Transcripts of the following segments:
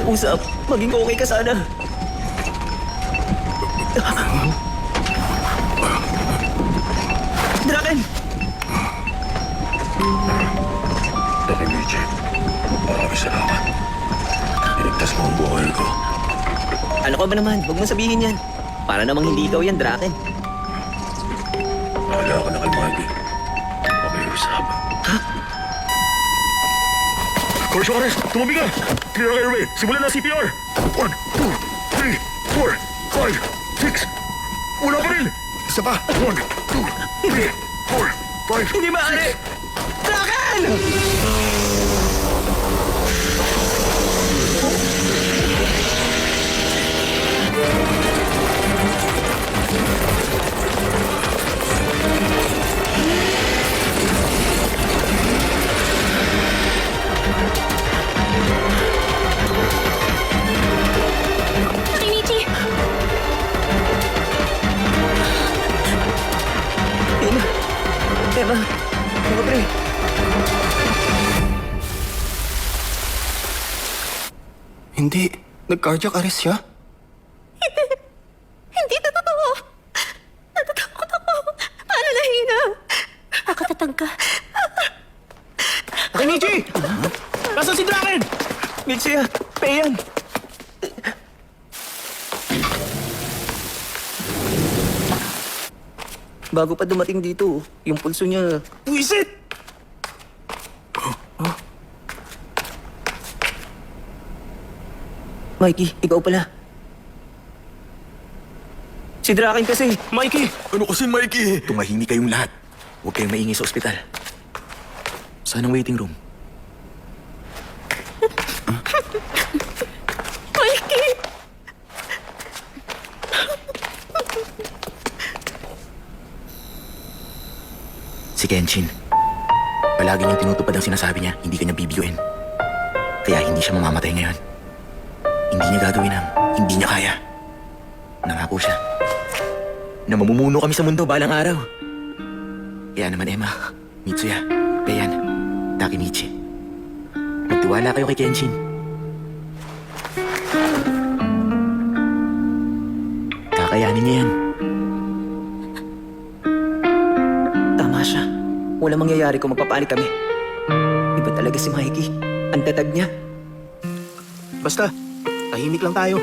Usap, maging okay ka sana. Draken! Dali, Michi. Maraming salamat. Iligtas mo ang buhay ko. Ano ka ba naman? Huwag mong sabihin yan. Para namang hindi ikaw yan, Draken. Bahala ka na kay Mikey. Pakiusap. Coach Suarez, tumabi ka! Clear ang airway. Simulan na CPR. 1, 2, 3, 4, 5, 6. Wala pa rin! Isa pa. 1, 2, 3, 4, 5. Hindi maaari! Draken! Takemichi! Emma, mga pre. Hindi. Nag-cardiac arrest siya? Hindi na totoo! Natatakot ako! Paano nahina? Nakatatag ka. Takemichi! Nasaan si Draken? Mitsuya, Payan. Bago pa dumating dito, yung pulso niya... Buisit! Mikey, ikaw pala. Si Draken kasi. Mikey! Ano kasi, Mikey? Tumahimik kayong lahat. Huwag kayong maingay sa ospital. Saan ang waiting room? Mikey! Si Kenshin. Palagi niyang tinutupad ang sinasabi niya, hindi kanya bibiyuin. Kaya hindi siya mamamatay ngayon. Hindi niya gagawin ang hindi niya kaya. Nangako siya na mamumuno kami sa mundo balang araw. Kaya naman, Emma, Mitsuya, Payan, Takemichi. Magtiwala kayo kay Kenshin. Kakayanin niya yan. Tama siya. Walang mangyayari kung magpapanik kami. Iba talaga si Mikey. Ang tatag niya. Basta, tahimik lang tayo.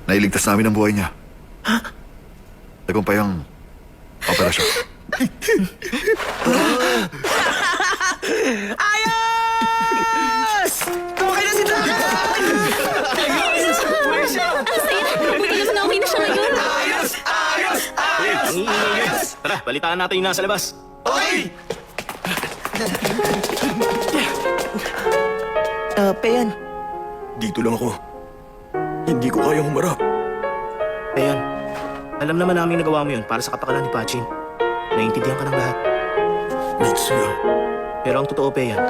Nailigtas namin ang buhay niya. Tagumpay ang operasyon. Ayos! Okay na si Draken! Ang saya! Buti naman na okay na siya ngayon. Ang iingay yun. Tara, balitaan natin yung nasa labas. Payan. Dito lang ako. Hindi ko kayang humarap. Ayan, alam naman namin nagawa mo yun para sa kapakanan ni Pachin. Naiintindihan ka ng lahat. Mitsuya. Pero ang totoo, Payan,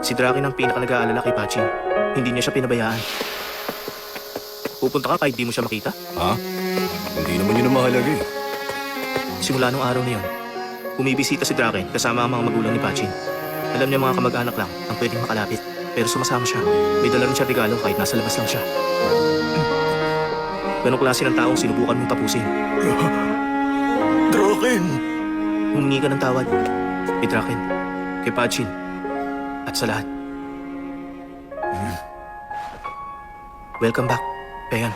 si Draken ang pinaka-nag-aalala kay Pachin. Hindi niya siya pinabayaan. Pupunta ka kahit di mo siya makita? Ha? Hindi naman yun ang mahalaga eh. Simula nung araw na yun, bumibisita si Draken kasama ang mga magulang ni Pachin. Alam niya mga kamag-anak lang ang pwedeng makalapit. Pero sumasama siya. May dala rin siya regalo kahit nasa labas lang siya. Ganong klase ng taong sinubukan mong tapusin. Draken! Humingi ka ng tawad. Kay Draken, kay Pachin, at sa lahat. Welcome back, Payan.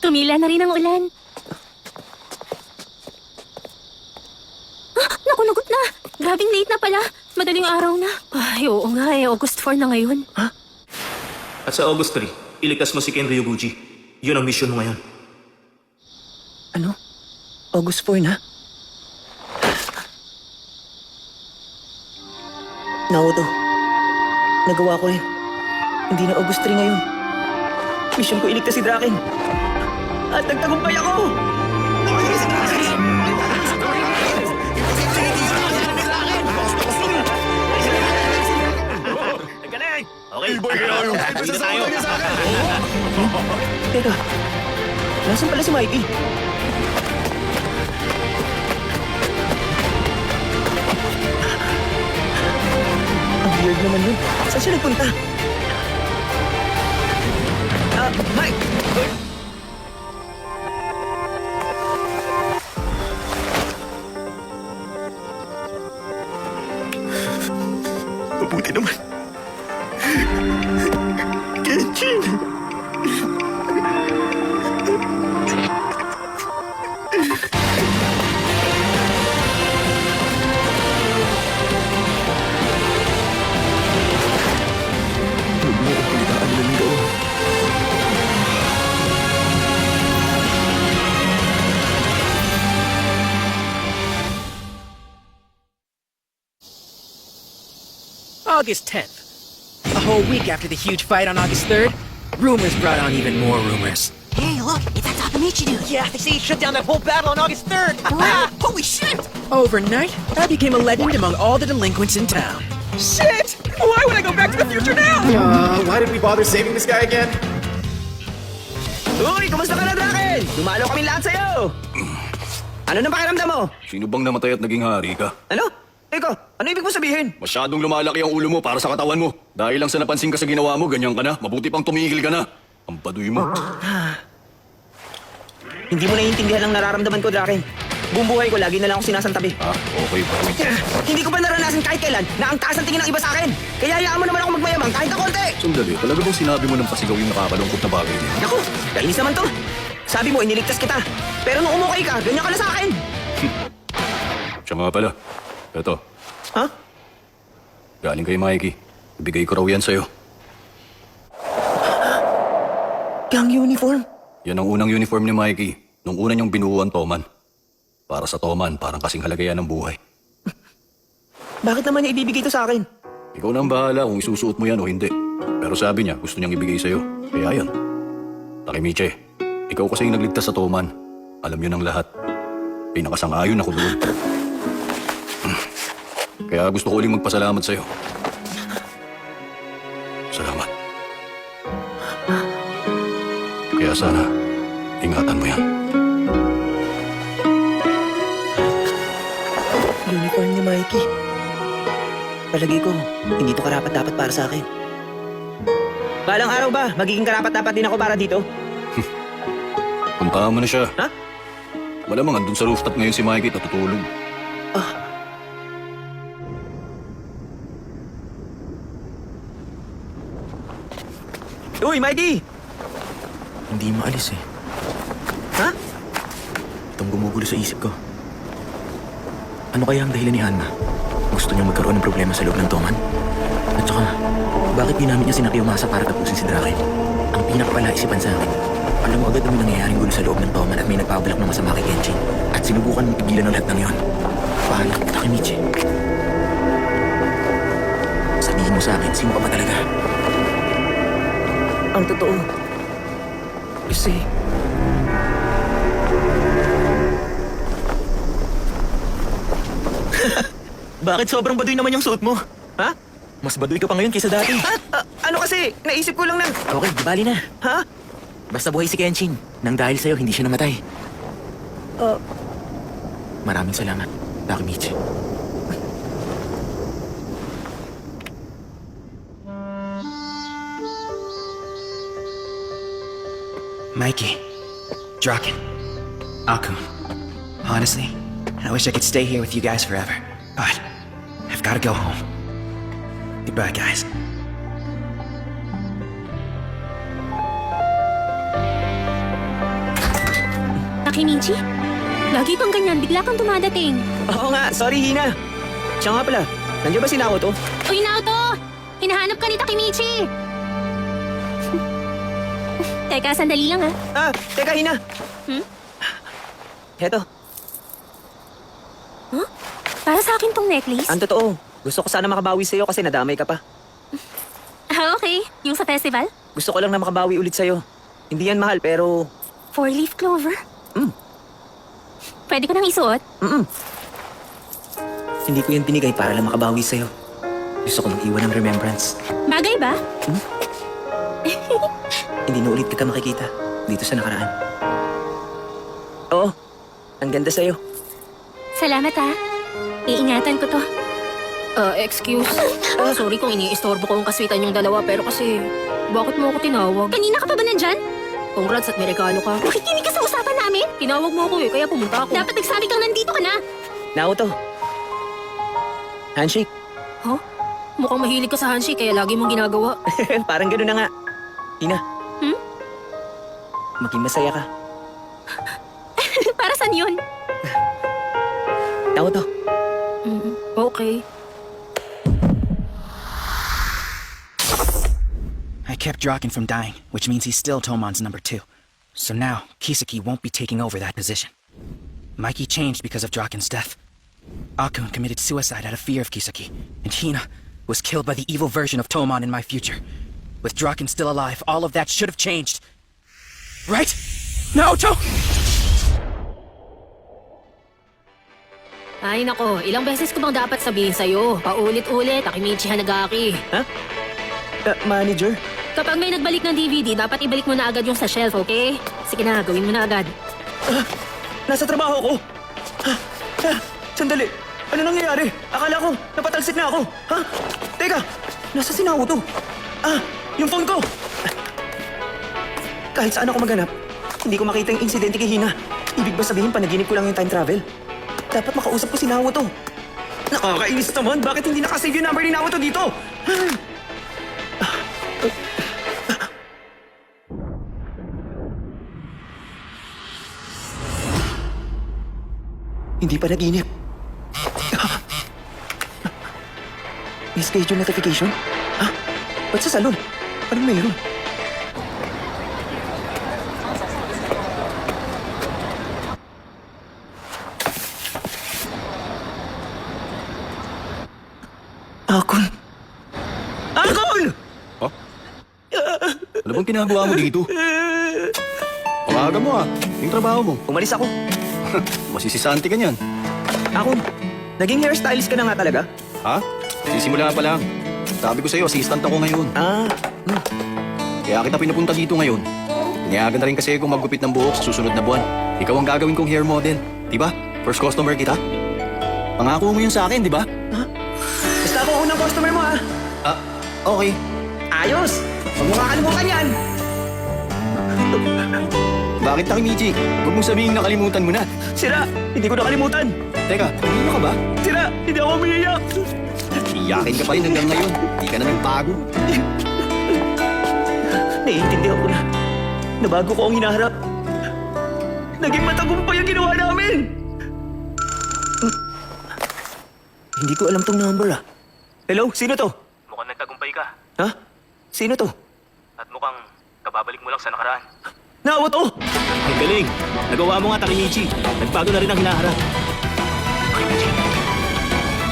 Tumila na rin ang ulan. Naku, lagot na. Grabing late na pala. Madaling araw na. Ay, oo nga eh. August 4 na ngayon. At sa August 3, iligtas mo si Ken Ryoguchi. Yun ang mission mo ngayon. Ano? August 4 na? Naoto. Nagawa ko rin. Hindi na August 3 ngayon. Mission ko iligtas si Draken. At nagtagumpay ako! Okay, boy, kaya yung... Dito tayo. Teka, nasan pala si Mikey? Ang weird naman yun. Saan siya nagpunta? Mike! Mabuti naman. Kenshin! Huwag mo akong palitaan ng loob. August 10th. A whole week after the huge fight on August 3rd, rumors brought on even more rumors. Hey, look, it's that Takamichi dude. Yeah, they say he shut down that whole battle on August 3rd. Holy shit! Overnight, I became a legend among all the delinquents in town. Shit! Why would I go back to the future now? Why did we bother saving this guy again? Uy, kumusta ka na, Draken? Dumalo kami lahat sa'yo! Ano nang pakiramdam mo? Sino bang namatay at naging hari ka? Ano? Ikaw, ano ibig mo sabihin? Masyadong lumalaki ang ulo mo para sa katawan mo. Dahil lang sa napansin ka sa ginawa mo, ganyan ka na. Mabuti pang tumigil ka na. Ang baduy mo. Hindi mo naiintindihan ang nararamdaman ko, Draken. Buong buhay ko, lagi na lang ako sinasantabi. Okay, baduy. Hindi ko pa naranasan kahit kailan na ang taas ang tingin ng iba sa akin. Kaya hayaan mo naman ako magmayamang kahit na konti. Sandali, talaga bang sinabi mo ng pasigaw yung nakakalungkot na bagay niya? Naku, kainis naman to. Sabi mo, iniligtas kita. Pero nung umukay ka, ganyan ka na sa akin. Siya nga pala. Eto, Ha? galing kay Mikey. Ibigay ko raw yan sa'yo. Gang uniform. Yan ang unang uniform ni Mikey. Nung una niyang binuo ang Toman. Para sa Toman, parang kasing halaga yan ng buhay. Bakit naman niya ibibigay to sa akin? Ikaw na ang bahala kung isusuot mo yan o hindi. Pero sabi niya, gusto niyang ibigay sa'yo. Kaya yan. Takemichi, ikaw kasi yung nagligtas sa Toman. Alam niyo ng lahat. Pinakasang-ayon ako doon. Kaya gusto ko uling magpasalamat sa'yo. Salamat. Kaya sana, ingatan mo yan. Uniform ni Mikey. Palagi ko, hindi to karapat-dapat para sa akin. Balang araw ba, magiging karapat-dapat din ako para dito? Puntahan mo na siya. Ha? Malamang andun sa rooftop ngayon si Mikey natutulog. Uy, Mikey! Hindi maalis eh. Ha? Itong gumugulo sa isip ko. Ano kaya ang dahilan ni Hanna? Gusto niya magkaroon ng problema sa loob ng Toman? At saka, bakit ginamit niya si Nakiyomasa para tapusin si Draken? Ang pinakapalaisipan sa akin, alam mo agad na may nangyayaring gulo sa loob ng Toman at may nagpabulak ng masama kay Kenshin. At sinubukan mong pigilan ang lahat ng yon. Paano, Takemichi? Sabihin mo sa akin, sino ka ba talaga? Ang totoo. Kasi... Bakit sobrang baduy naman yung suot mo? Ha? Mas baduy ka pa ngayon kaysa dati. Ano kasi? Naisip ko lang na... Okay, di bali na. Ha? Basta buhay si Kenshin. Nang dahil sa'yo, hindi siya namatay. Maraming salamat, Takemichi. Mikey, Draken, Akun. Honestly, I wish I could stay here with you guys forever. But I've got to go home. Goodbye, guys. Takemichi? Lagi bang ganyan? Bigla kang dumadating. Oo nga, sorry Hina. Siya nga pala, nandiyan ba si Naoto? Uy, Naoto! Hinahanap ka ni Takemichi! Teka, sandali lang Teka Hina. Heto, Para sa akin tong necklace? ang totoo. Gusto ko sana makabawi sa'yo kasi nadamay ka pa. Okay. Yung sa festival? Gusto ko lang na makabawi ulit sa'yo. Hindi yan mahal pero... 4-leaf clover? Pwede ko nang isuot? Hindi ko yan binigay para lang makabawi sa'yo. Gusto ko mag-iwan ng remembrance. Bagay ba? Hindi na ulit kita makikita dito sa nakaraan. Oo, ang ganda sa'yo. Salamat ha. Iingatan ko to. Excuse. Sorry kung iniistorbo ko ang kaswitan yung dalawa, pero kasi, bakit mo ako tinawag? Kanina ka pa ba nandyan? Congrats at may regalo ka. Makikinig ka sa usapan namin? Tinawag mo ako eh, kaya pumunta ako. Dapat nagsabi kang nandito ka na. Naoto. Handshake. Huh? Mukhang mahilig ka sa handshake, kaya lagi mong ginagawa. Parang gano'n na nga. Hina. Hmm? Maging masaya ka. Para saan yun? Naoto. Okay. I kept Draken from dying, which means he's still Tomon's number 2. So now, Kiseki won't be taking over that position. Mikey changed because of Draken's death. Akun committed suicide out of fear of Kiseki, and Hina was killed by the evil version of Tomon in my future. With Draken still alive, all of that should have changed. Right? Naoto! Ay nako, ilang beses ko bang dapat sabihin sa'yo? Paulit-ulit, Takemichi Hanagaki. Ha? Manager? Kapag may nagbalik ng DVD, dapat ibalik mo na agad yung sa shelf, okay? Sige na, gawin mo na agad. Nasa trabaho ko. Sandali. Ano nangyayari? Akala ko, napatalsik na ako. Ha? Teka, nasa sinawo to. Yung phone ko. Kahit saan ako maghanap, hindi ko makita yung insidente kay Hina. Ibig ba sabihin panaginip ko lang yung time travel? Dapat makausap ko si Naoto. Nakakainis naman. Bakit hindi nakasave yung number ni Naoto dito? Hindi pa naginip. May schedule notification? Ha? Ba't sa salon? Anong mayroon? Akon! Akon! Ano bang ginagawa mo dito? Ang aga mo ah. Yung trabaho mo. Umalis ako. Masisisante ka niyan. Akon, naging hairstylist ka na nga talaga? Ha? Sisimula pa lang. Sabi ko sa'yo, assistant ako ngayon. Kaya kita pinapunta dito ngayon. Niyagan na rin kasi kung maggupit ng buhok sa susunod na buwan. Ikaw ang gagawin kong hair model. Diba? First customer kita. Pangako mo yun sa akin, diba? Basta ako unang customer mo, ha? Okay. Ayos! Huwag mo kakalimutan yan! Bakit Takemichi? Huwag mong sabihin nakalimutan mo na. Sira! Hindi ko nakalimutan! Teka, hindi ka ba? Sira! Hindi ako umiiyak! Iyakin ka pa rin hanggang ngayon. Hindi ka na nagbago. Naiintindihan ko na. Nabago ko ang hinaharap. Naging matagumpay ang ginawa namin! Hindi ko alam tong number, ah. Hello? Sino to? Mukhang nagtagumpay ka. Ha? Sino to? At mukhang kababalik mo lang sa nakaraan. Naoto! Ang galing! Nagawa mo nga, Takemichi. Nagbago na rin ang hinaharap. Takemichi.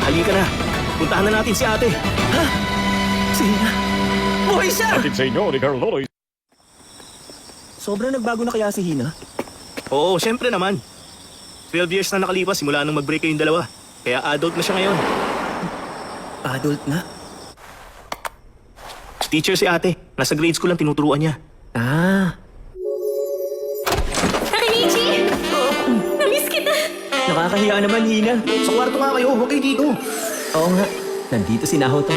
Halika na. Puntahan na natin si ate. Ha? Sina? Buhay siya! Atin sa inyo ni Carl Sobrang nagbago na kaya si Hina? Oo, syempre naman. 12 years na nakalipas simula nung mag-break kayong dalawa. Kaya adult na siya ngayon. Adult na? Teacher si ate. Nasa grade school lang tinuturuan niya. Takemichi! Namiss kita! Nakakahiya naman, Hina. Sa kwarto nga kayo. Huwag kayo dito. Oo nga. Nandito si Naoto.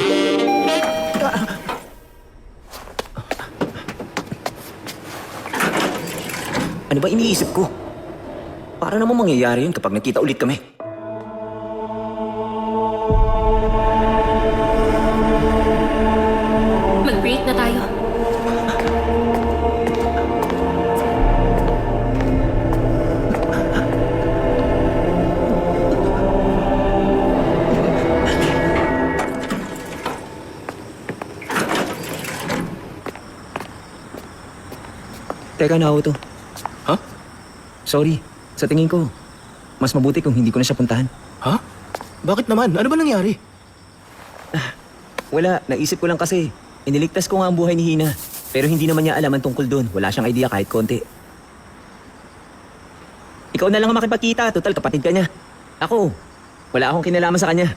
Ano ba iniisip ko? Para naman mangyayari yun kapag nagkita ulit kami. Mag-break na tayo. Teka, Naoto. Ha? Sorry. Sa tingin ko, mas mabuti kung hindi ko na siya puntahan. Ha? Bakit naman? Ano ba nangyari? Wala, naisip ko lang kasi. Iniligtas ko nga ang buhay ni Hina. Pero hindi naman niya alam ang tungkol doon. Wala siyang idea kahit konti. Ikaw na lang ang makipagkita. Total, kapatid ka niya. Ako, wala akong kinalaman sa kanya.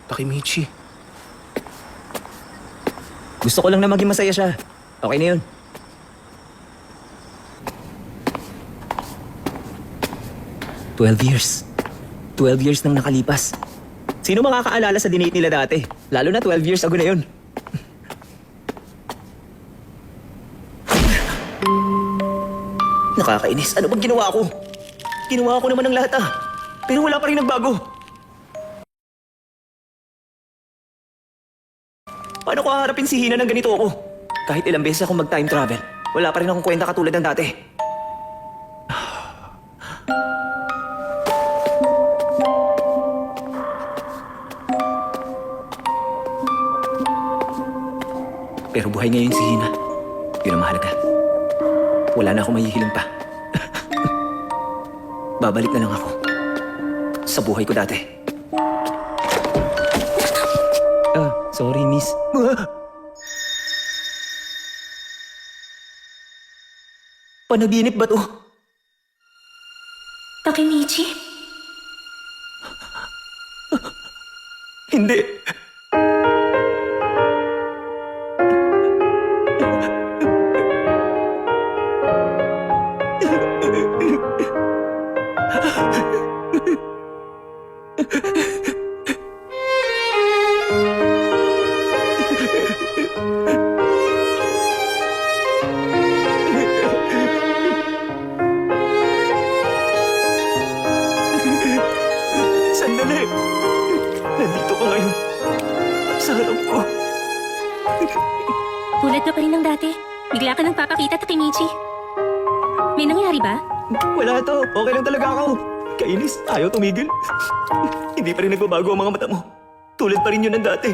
Takemichi, Gusto ko lang na maging masaya siya. Okay na yun. $12 years. 12 years nang nakalipas. Sino makakaalala sa dinate nila dati? Lalo na 12 years ago na yun. Nakakainis. Ano bang ginawa ko? Ginawa ko naman ng lahat Pero wala pa rin nagbago. Paano ko haharapin si Hina ng ganito ako? Kahit ilang beses akong mag-time travel, wala pa rin akong kwenta katulad ng dati. Pero buhay ngayon si Hina. Yun ang mahalaga. Wala na akong mahihiling pa. Babalik na lang ako sa buhay ko dati. Sorry, miss. Panaginip ba to? Takemichi? Hindi. Sandali. Nandito ka ngayon. Sa harap ko. Tulad ka pa rin ng dati. Bigla ka nang papakita, Takemichi. May nangyari ba? Wala to. Okay lang talaga ako. Kainis. Ayaw tumigil. Hindi pa rin nagbabago ang mga mata mo. Tulad pa rin yun ng dati.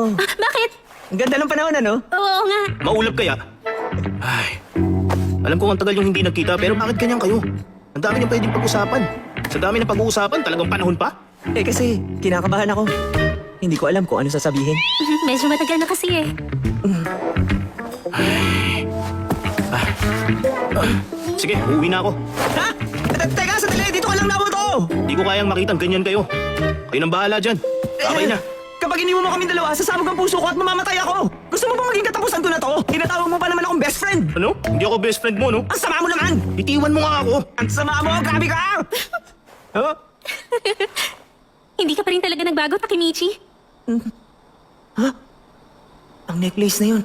Bakit? Ang ganda ng panahon, ano? Oo nga. Maulap kaya? Ay, alam ko ang tagal yung hindi nagkita pero bakit ganyan kayo? Ang dami niyong pwedeng pag-usapan. Sa dami ng pag-uusapan, talagang panahon pa? Kasi kinakabahan ako. Hindi ko alam kung ano sasabihin. Medyo matagal na kasi eh. Sige, uuwi na ako. Ha? Teka, sandali! Dito ka lang Naruto! Di ko kayang makitang ganyan kayo. Kayo nang bahala dyan. Babay na. Kapag iniwan mo kami dalawa, sasabog ang puso ko at mamamatay ako! Gusto mo ba maging katapusan ko na to? Tinatawag mo pa naman akong best friend! Ano? Hindi ako best friend mo, no? Ang sama mo naman! Itiwan mo nga ako. Ang sama mo! Grabe ka! Huh? Hindi ka pa rin talaga nagbago, Takemichi. Ang necklace na yun.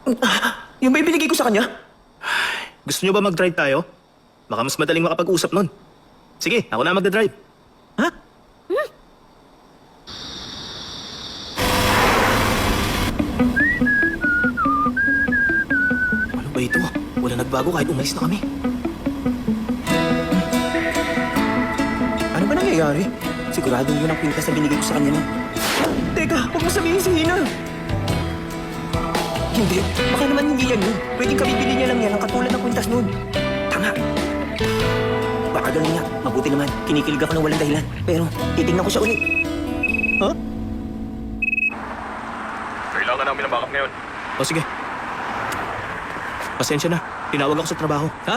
Yung ba yung binigay ko sa kanya? Gusto nyo ba mag-drive tayo? Baka mas madaling makapag-usap nun. Sige, ako na magdadrive. Ha? Ano ba ito? Wala nagbago kahit umalis na kami. Ano ba nangyayari? Siguradong yun ang kwintas na binigay ko sa kanya nun. Teka, huwag mo sabihin si Hina. Hindi, baka naman hindi yan yun. Pwedeng kabibili niya lang yan ang katulad ng kwintas nun. Tama. Baka ganun nga, mabuti naman. Kinikilig ako ng walang dahilan. Pero, titignan ko siya ulit. Huh? Kailangan namin ng backup ngayon. O sige. Pasensya na. Tinawag ako sa trabaho. Ha?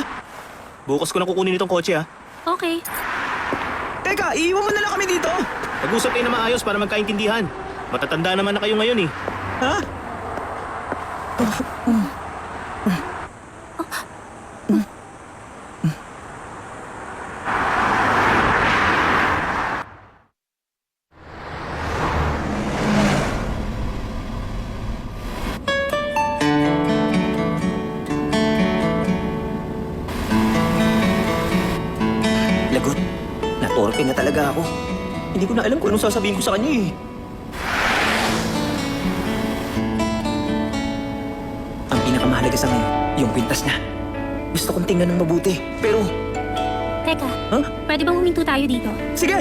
Bukas ko na kukunin itong kotse, ha? Okay. Teka, iiwan mo na lang kami dito. Pag-usap kayo na maayos para magkaintindihan. Matatanda naman na kayo ngayon, eh. Ha? Lagot. Natorpe na talaga ako. Hindi ko na alam kung anong sasabihin ko sa kanya eh. Ang pinakamahalaga sa ngayon, yung kwintas niya. Gusto kong tingnan ng mabuti. Pero, Teka, huh? pwede bang huminto tayo dito? Sige!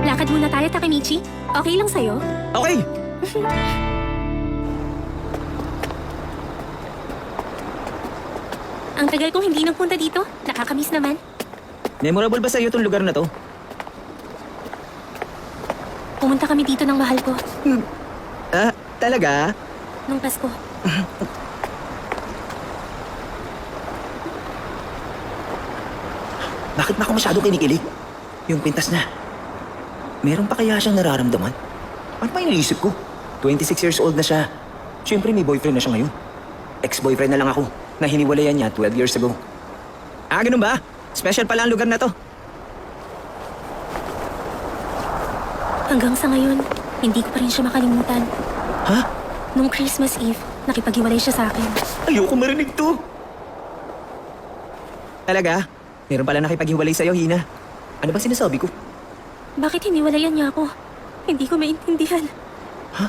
Lakad muna tayo, Takemichi. Okay lang sa'yo? Okay! Ang tagal kong hindi nagpunta dito. Nakakamiss naman. Memorable ba sa'yo itong lugar na to? Pumunta kami dito ng mahal ko. Ah, talaga? Nung Pasko. Bakit ba ako masyado kinikilig? Yung pintas na. Meron pa kaya siyang nararamdaman? Ano pa iniisip ko? 26 years old na siya. Siyempre may boyfriend na siya ngayon. Ex-boyfriend na lang ako na hiniwalayan niya 12 years ago. Ah, ganun ba? Special pala ang lugar na to. Hanggang sa ngayon, hindi ko pa rin siya makalimutan. Ha? Nung Christmas Eve, nakipaghiwalay siya sa akin. Ayoko marinig to. Talaga? Meron pala nakipaghiwalay sa'yo, Hina. Ano ba sinasabi ko? Bakit hiniwalayan niya ako? Hindi ko maintindihan. Ha?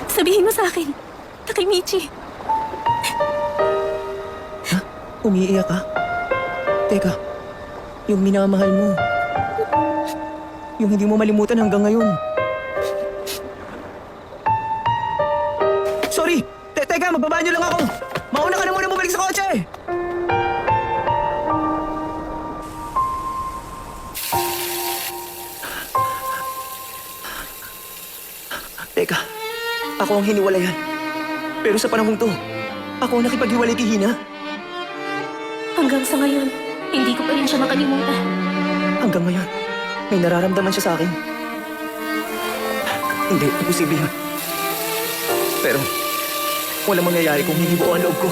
Sabihin mo sa akin, Takemichi. Umiiyak ka? Teka, yung minamahal mo. Yung hindi mo malimutan hanggang ngayon. Sorry! Teka, magbaba niyo lang ako! Mauna ka na muna bumalik sa kotse! Teka, ako ang hiniwalayan. Pero sa panahong to, ako ang nakipaghiwalay kay Hina. Hanggang sa ngayon, hindi ko pa rin siya makalimutan. Hanggang ngayon, may nararamdaman siya sa akin. Hindi, imposible yun. Pero, walang mangyayari kung hindi buo ang loob ko.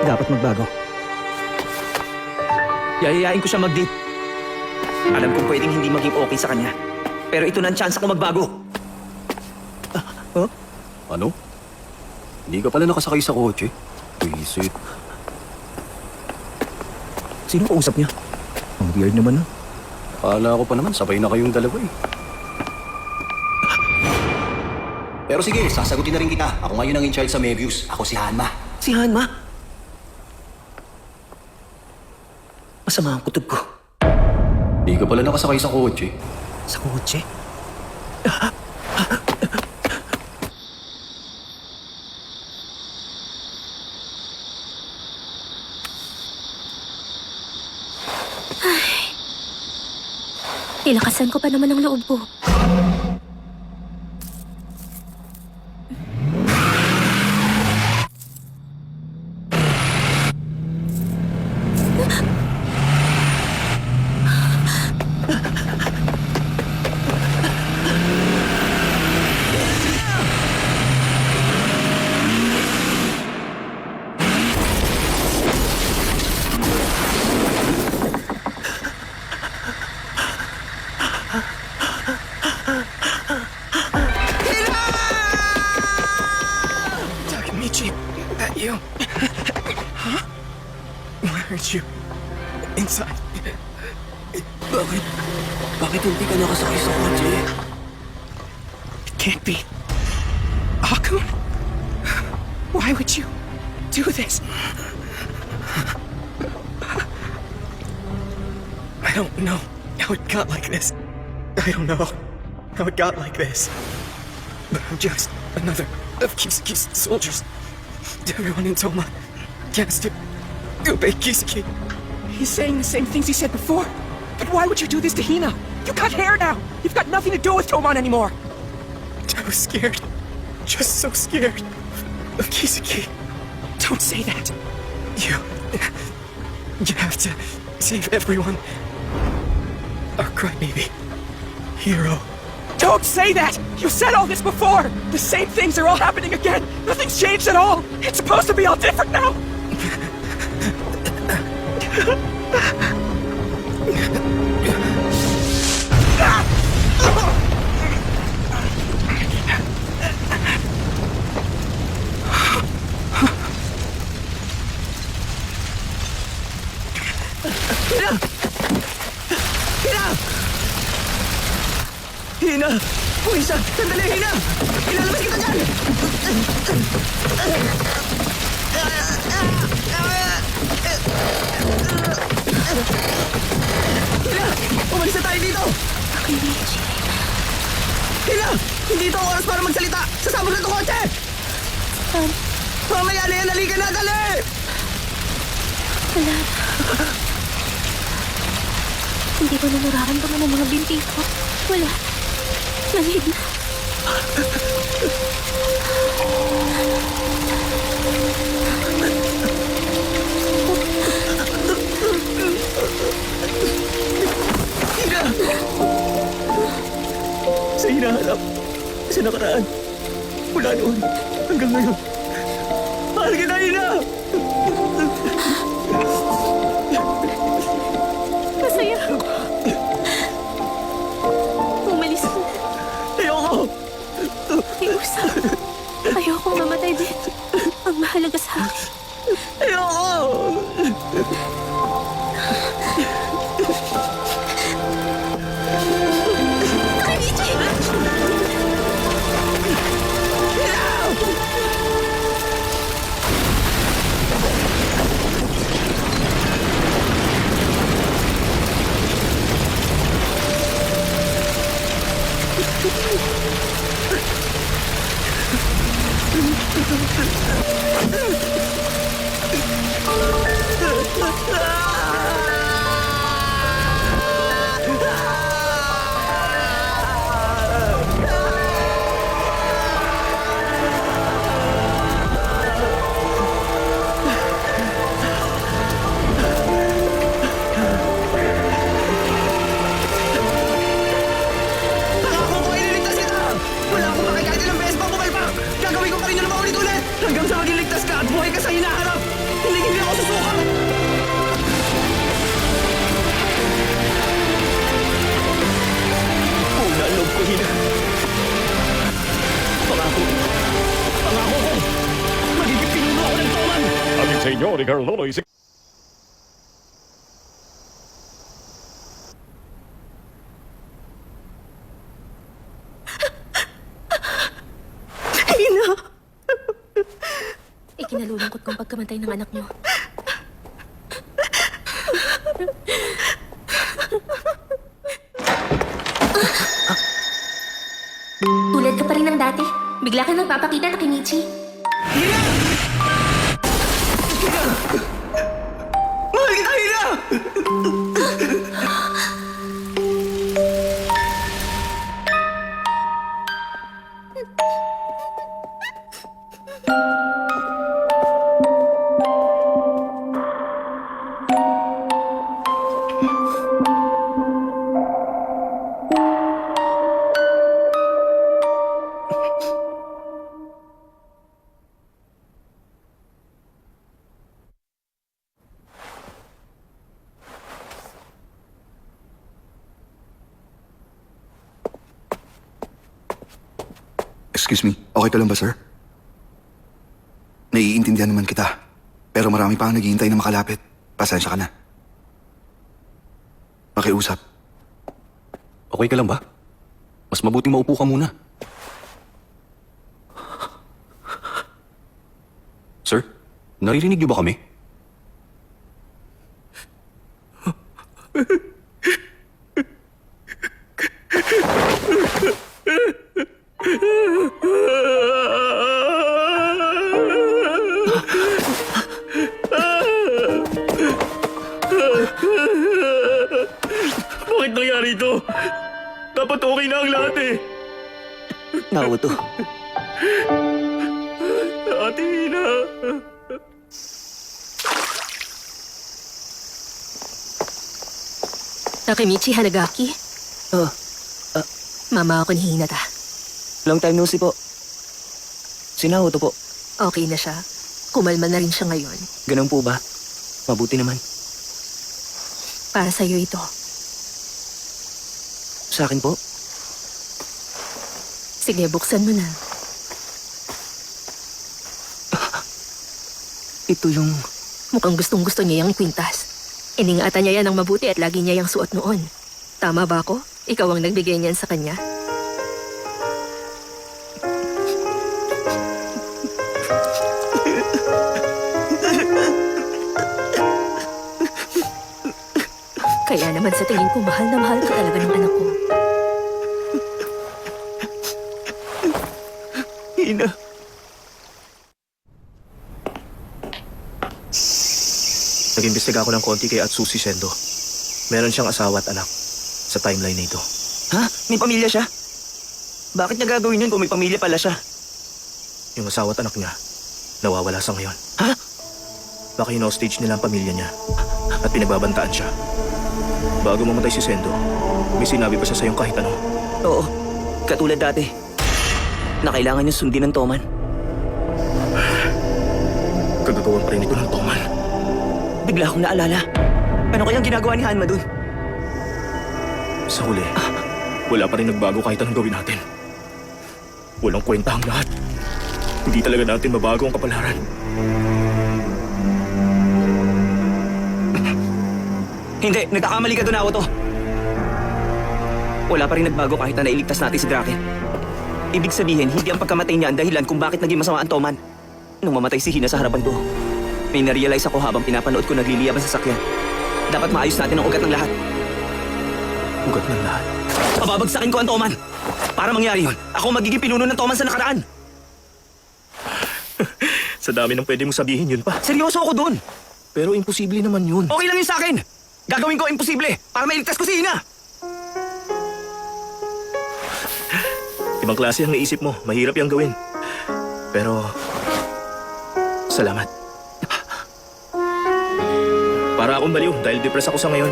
Dapat magbago. Yayayain ko siya mag-date. Alam kong pwedeng hindi maging okay sa kanya. Pero ito na ang chance ko magbago. Huh? Ano? Hindi ka pala nakasakay sa kotse? Visit. Sino kausap niya? Ang weird naman, no? Akala ko pa naman, sabay na kayong dalawa eh. Pero sige, sasagutin na rin kita. Ako ngayon ang in charge sa Mebius. Ako si Hanma. Si Hanma? Masama ang kutob ko. Hindi ka pala nakasakay sa kotse. Sa kotse? Nilakasan ko pa naman ang loob ko. Takemichi, that you? Huh? Why aren't you inside? Bakit hindi ka nakasakay sa kotse? It can't be. Akun? Why would you do this? I don't know how it got like this. I don't know how it got like this. But I'm just another of Kisuke's soldiers. Everyone in Toma has to obey Kisuke. He's saying the same things he said before. But why would you do this to Hina? You cut hair now! You've got nothing to do with Toman anymore! I was scared. Just so scared of Kisuke. Don't say that. You have to save everyone. Our crybaby. Hero. Don't say that! You said all this before! The same things are all happening again! Nothing's changed at all! It's supposed to be all different now! Hina! Puwisa! Sandali, Hina! Ilalabas kita dyan! Hina! Umalis na tayo dito! Hina! Hindi ito ang oras para magsalita! Sasabog na ito kotse! Mamaya na yan! Halika na! Dali! Wala. Hindi ko na nararamdaman ang mga binti ko. Wala. Lamig na. Ina! Sa hinahanap, sa nakaraan, mula noon hanggang ngayon. Mahal kita, Ina! Masaya ako. Umalis ka na. Ayoko! Iusap. Ayokong mamatay din. Ang mahalaga sa akin. Ayoko! Pangako ko ililigtas ito! Wala akong makikahit ilang beses pa pumalpak! Gagawin ko pa rin yun na maulit-ulit! Hanggang sa maging ligtas ka at buhay ka sa hinaharap! Hindi ako susuka! Una ang loob ko, Ina. Pangako ko, magiging pinuno ako ng Toman! Ating sa inyo ni Carloloy si... Ina! Ikinalulungkot kong pagkamatay ng anak niyo. Tulad ka pa rin ng dati. Bigla ka nagpapakita na Kinichi. Mahal kita, Ina! Excuse me, okay ka lang ba, sir? Naiintindihan naman kita. Pero marami pa ang naghihintay na makalapit. Pasensya ka na. Pakiusap. Okay ka lang ba? Mas mabuting maupo ka muna. Sir, naririnig niyo ba kami? Bakit nangyari ito? Dapat okay na ang lahat eh. Nauto. Ate Ina. Takemichi Hanagaki, Oh, mama ako ni Hinata. long time no see po. Si Naoto po. Okay na siya. Kumalma na rin siya ngayon. Ganun po ba? Mabuti naman. Para sa'yo ito. Sa akin po? Sige, buksan mo na. Ito yung... Mukhang gustong-gusto niya yung kwintas. Iningatan niya yan ng mabuti at lagi niya yung suot noon. Tama ba ako? Ikaw ang nagbigay niyan sa kanya? Kaya naman sa tingin ko, mahal na mahal ka talaga ng anak ko. Hina. Nag-imbestiga ako ng konti kay Atsushi Sendo. Meron siyang asawa at anak sa timeline na ito. Ha? May pamilya siya? Bakit niya gagawin yun kung may pamilya pala siya? Yung asawa at anak niya, nawawala sa ngayon. Ha? Baka in-hostage nila ang pamilya niya at pinagbabantaan siya. Bago mamatay si Sendo, may sinabi pa siya sa'yong kahit ano. Oo. Katulad dati. Na kailangan niya sundin ng Toman. Kagagawan pa rin ito ng Toman. Bigla akong naalala. Ano kayang ginagawa ni Hanma dun? Sa huli, wala pa rin nagbago kahit anong gawin natin. Walang kwenta ang lahat. Hindi talaga natin mabago ang kapalaran. Hindi, nagkakamali ka doon, Aoto. Wala pa rin nagbago kahit na nailigtas natin si Draken. Ibig sabihin, hindi ang pagkamatay niya ang dahilan kung bakit naging masama ang Toman. Nung mamatay si Hina sa harapan ko, may narealize ako habang pinapanood ko nagliliyaban sa sakyan. Dapat maayos natin ang ugat ng lahat. Ugat ng lahat. Pababagsakin ko ang Toman. Para mangyari yun, ako magiging pinuno ng Toman sa nakaraan. Sa dami ng pwede mong sabihin yun pa. Seryoso ako doon. Pero imposible naman yun. Okay lang yun sa akin. Gagawin ko ang imposible para mailigtas ko si Hina. Ibang klase ang naisip mo. Mahirap yung gawin. Pero, salamat. Para akong baliw dahil depressed ako sa ngayon.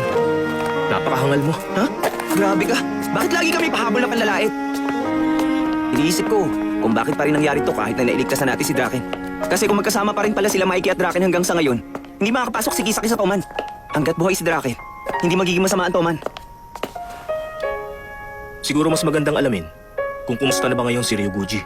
Napakahangal mo. Ha? Grabe ka. Bakit lagi kami pahabol ng panlalait? Iniisip ko kung bakit pa rin nangyari to kahit na nailigtas na natin si Draken. Kasi kung magkasama pa rin pala sila Mikey at Draken hanggang sa ngayon, hindi makakapasok si Kisaki sa Toman. Hanggat buhay si Draken, hindi magiging masama ang Toman. Siguro mas magandang alamin kung kumusta na ba ngayon si Ryuguji.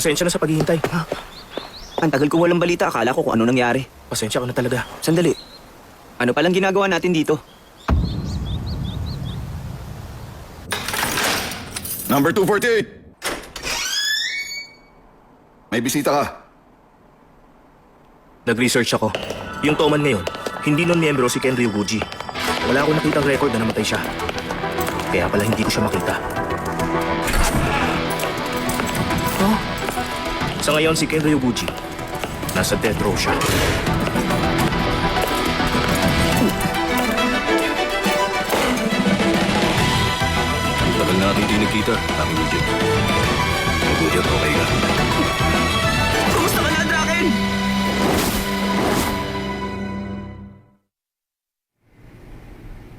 Pasensya na sa paghihintay. Ha? Ang tagal ko walang balita, akala ko kung ano nangyari. Pasensya ka na talaga. Sandali. Ano palang ginagawa natin dito? Number 248! May bisita ka. Nag-research ako. Yung Toman ngayon, hindi nun miyembro si Ken Ryuguji. Wala akong nakitang record na namatay siya. Kaya pala hindi ko siya makita. Oh? Sa ngayon, si Ken Ryuguji, nasa death row siya. Tagal natin di nagkita, Taki Miche. Mabuti at okay ka. Kumusta ka na, Draken?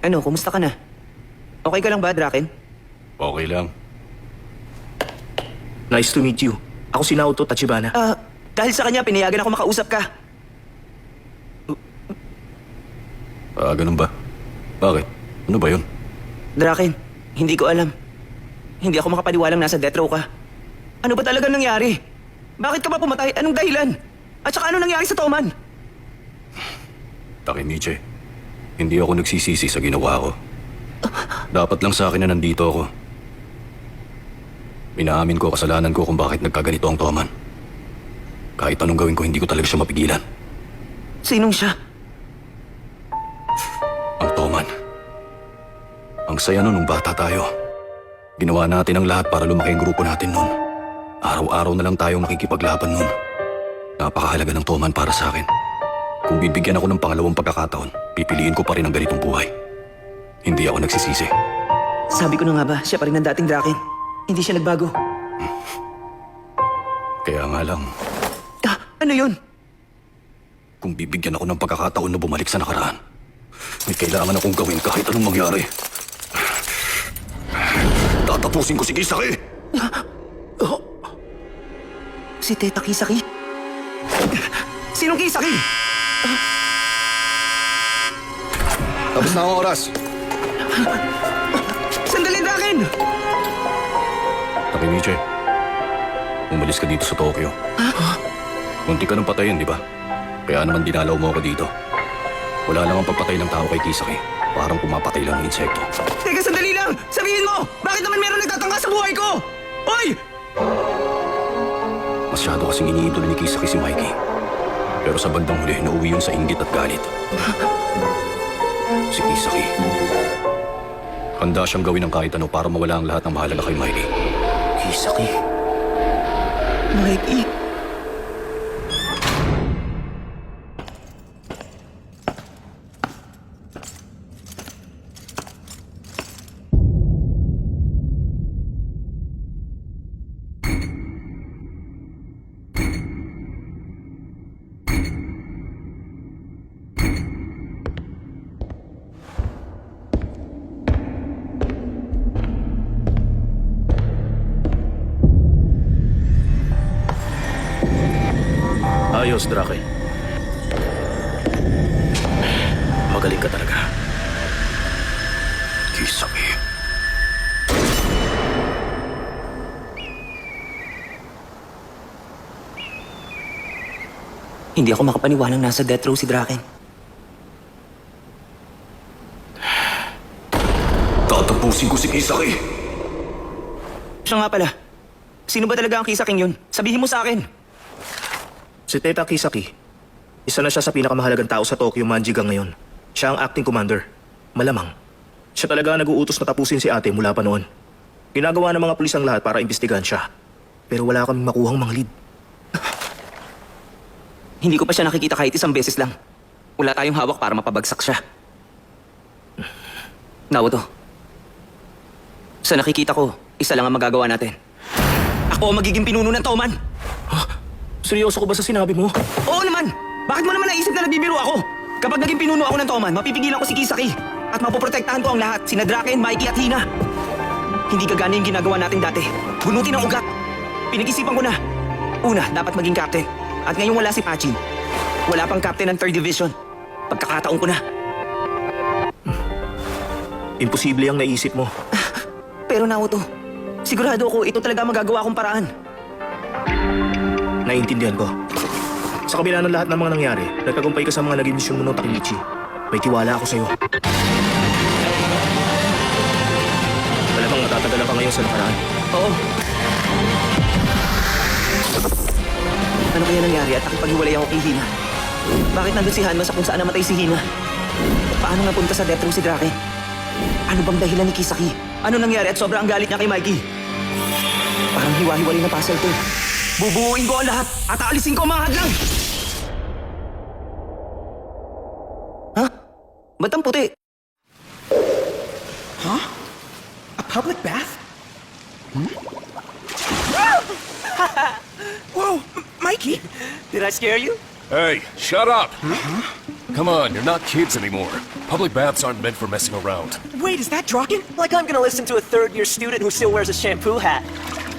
Ano, kumusta ka na? Okay ka lang ba, Draken? Okay lang. Nice to meet you. Ako si Naoto Tachibana. Dahil sa kanya, pinayagan ako makausap ka. Ganun ba? Bakit? Ano ba yun? Draken, hindi ko alam. Hindi ako makapaniwalang nasa death row ka. Ano ba talaga nangyari? Bakit ka ba pumatay? Anong dahilan? At saka ano nangyari sa Toman? Taki Miche, hindi ako nagsisisi sa ginawa ko. Dapat lang sa akin na nandito ako. Inaamin ko kasalanan ko kung bakit nagkaganito ang Toman. Kahit anong gawin ko, hindi ko talaga siya mapigilan. Sinong siya? Ang Toman. Ang saya nun nung bata tayo. Ginawa natin ang lahat para lumaki ang grupo natin nun. Araw-araw na lang tayong nakikipaglaban nun. Napakahalaga ng Toman para sa akin. Kung bibigyan ako ng pangalawang pagkakataon, pipiliin ko pa rin ang ganitong buhay. Hindi ako nagsisisi. Sabi ko na nga ba, siya pa rin ang dating Draken. Hindi siya nagbago. Kaya nga lang, Ah, ano yun? kung bibigyan ako ng pagkakataon na bumalik sa nakaraan, may kailangan akong gawin kahit anong mangyari. Tatapusin ko si Kisaki! Si Teta Kisaki? Sinong Kisaki? Tapos na ang oras. Sandali, Draken! Takemichi, umalis ka dito sa Tokyo. Munti ka nang patayin, di ba? Kaya naman dinalaw mo ako dito. Wala lang ang pagpatay ng tao kay Kisaki. Parang pumapatay lang ng insekto. Teka, sandali lang! Sabihin mo! Bakit naman meron nagtatangka sa buhay ko? Hoy! Masyado kasing iniidolo ni Kisaki si Mikey. Pero sa bandang huli, nauwi yun sa inggit at galit. Si Kisaki. Handa siyang gawin ng kahit ano para mawala ang lahat ng mahalaga kay Mikey. Kisaki. Mikey. Ayos, Drake. Magaling ka talaga. Kisaki. Hindi ako makapaniwalang nasa death row si Draken. Tatapusin ko si Kisaki! Siya nga pala. Sino ba talaga ang Kisaking yun? Sabihin mo sa akin. Si Teta Kisaki, isa na siya sa pinakamahalagang tao sa Tokyo Manjiga ngayon. Siya ang acting commander. Malamang, siya talaga ang nag-uutos na tapusin si ate mula pa noon. Ginagawa ng mga pulis ang lahat para imbestigahan siya. Pero wala kaming makuhang mga lead. Hindi ko pa siya nakikita kahit isang beses lang. Wala tayong hawak para mapabagsak siya. Naoto. Sa nakikita ko, isa lang ang magagawa natin. Ako ang magiging pinuno ng Toman. Seryoso ko ba sa sinabi mo? Oo naman! Bakit mo naman naisip na nagbibiro ako? Kapag naging pinuno ako ng Toman, mapipigilan ko si Kisaki. At mapoprotektahan ko ang lahat, sina Draken, Mikey at Hina. Hindi kagana yung ginagawa natin dati. Bunutin ang ugat. Pinag-isipan ko na. Una, dapat maging captain. At ngayong wala si Pachin. Wala pang captain ng 3rd Division. Pagkakataon ko na. Imposible ang naisip mo. Pero Naoto, sigurado ako ito talaga magagawa kong paraan. Naiintindihan ko. Sa kabila ng lahat ng mga nangyari, nagtagumpay ka sa mga naging misyon mo ng Takemichi. May tiwala ako sa'yo. Malamang matatagalan ka ngayon sa nakaraan. Oo. Ano kaya nangyari at nakipaghiwalay ako kay Hina? Bakit nandun si Hanma sa kung saan namatay si Hina? Paano napunta sa death row si Draken? Ano bang dahilan ni Kisaki? Ano nangyari at sobrang galit niya kay Mikey? Parang hiwa-hiwalay na puzzle to. Bubuuin ko ang lahat at aalisin ko ang mga hadlang! Ha? Ba't ang puti? A public bath? Whoa, Mikey! Did I scare you? Hey, shut up! Come on, you're not kids anymore. Public baths aren't meant for messing around. Wait, is that Draken? Like I'm gonna listen to a third-year student who still wears a shampoo hat.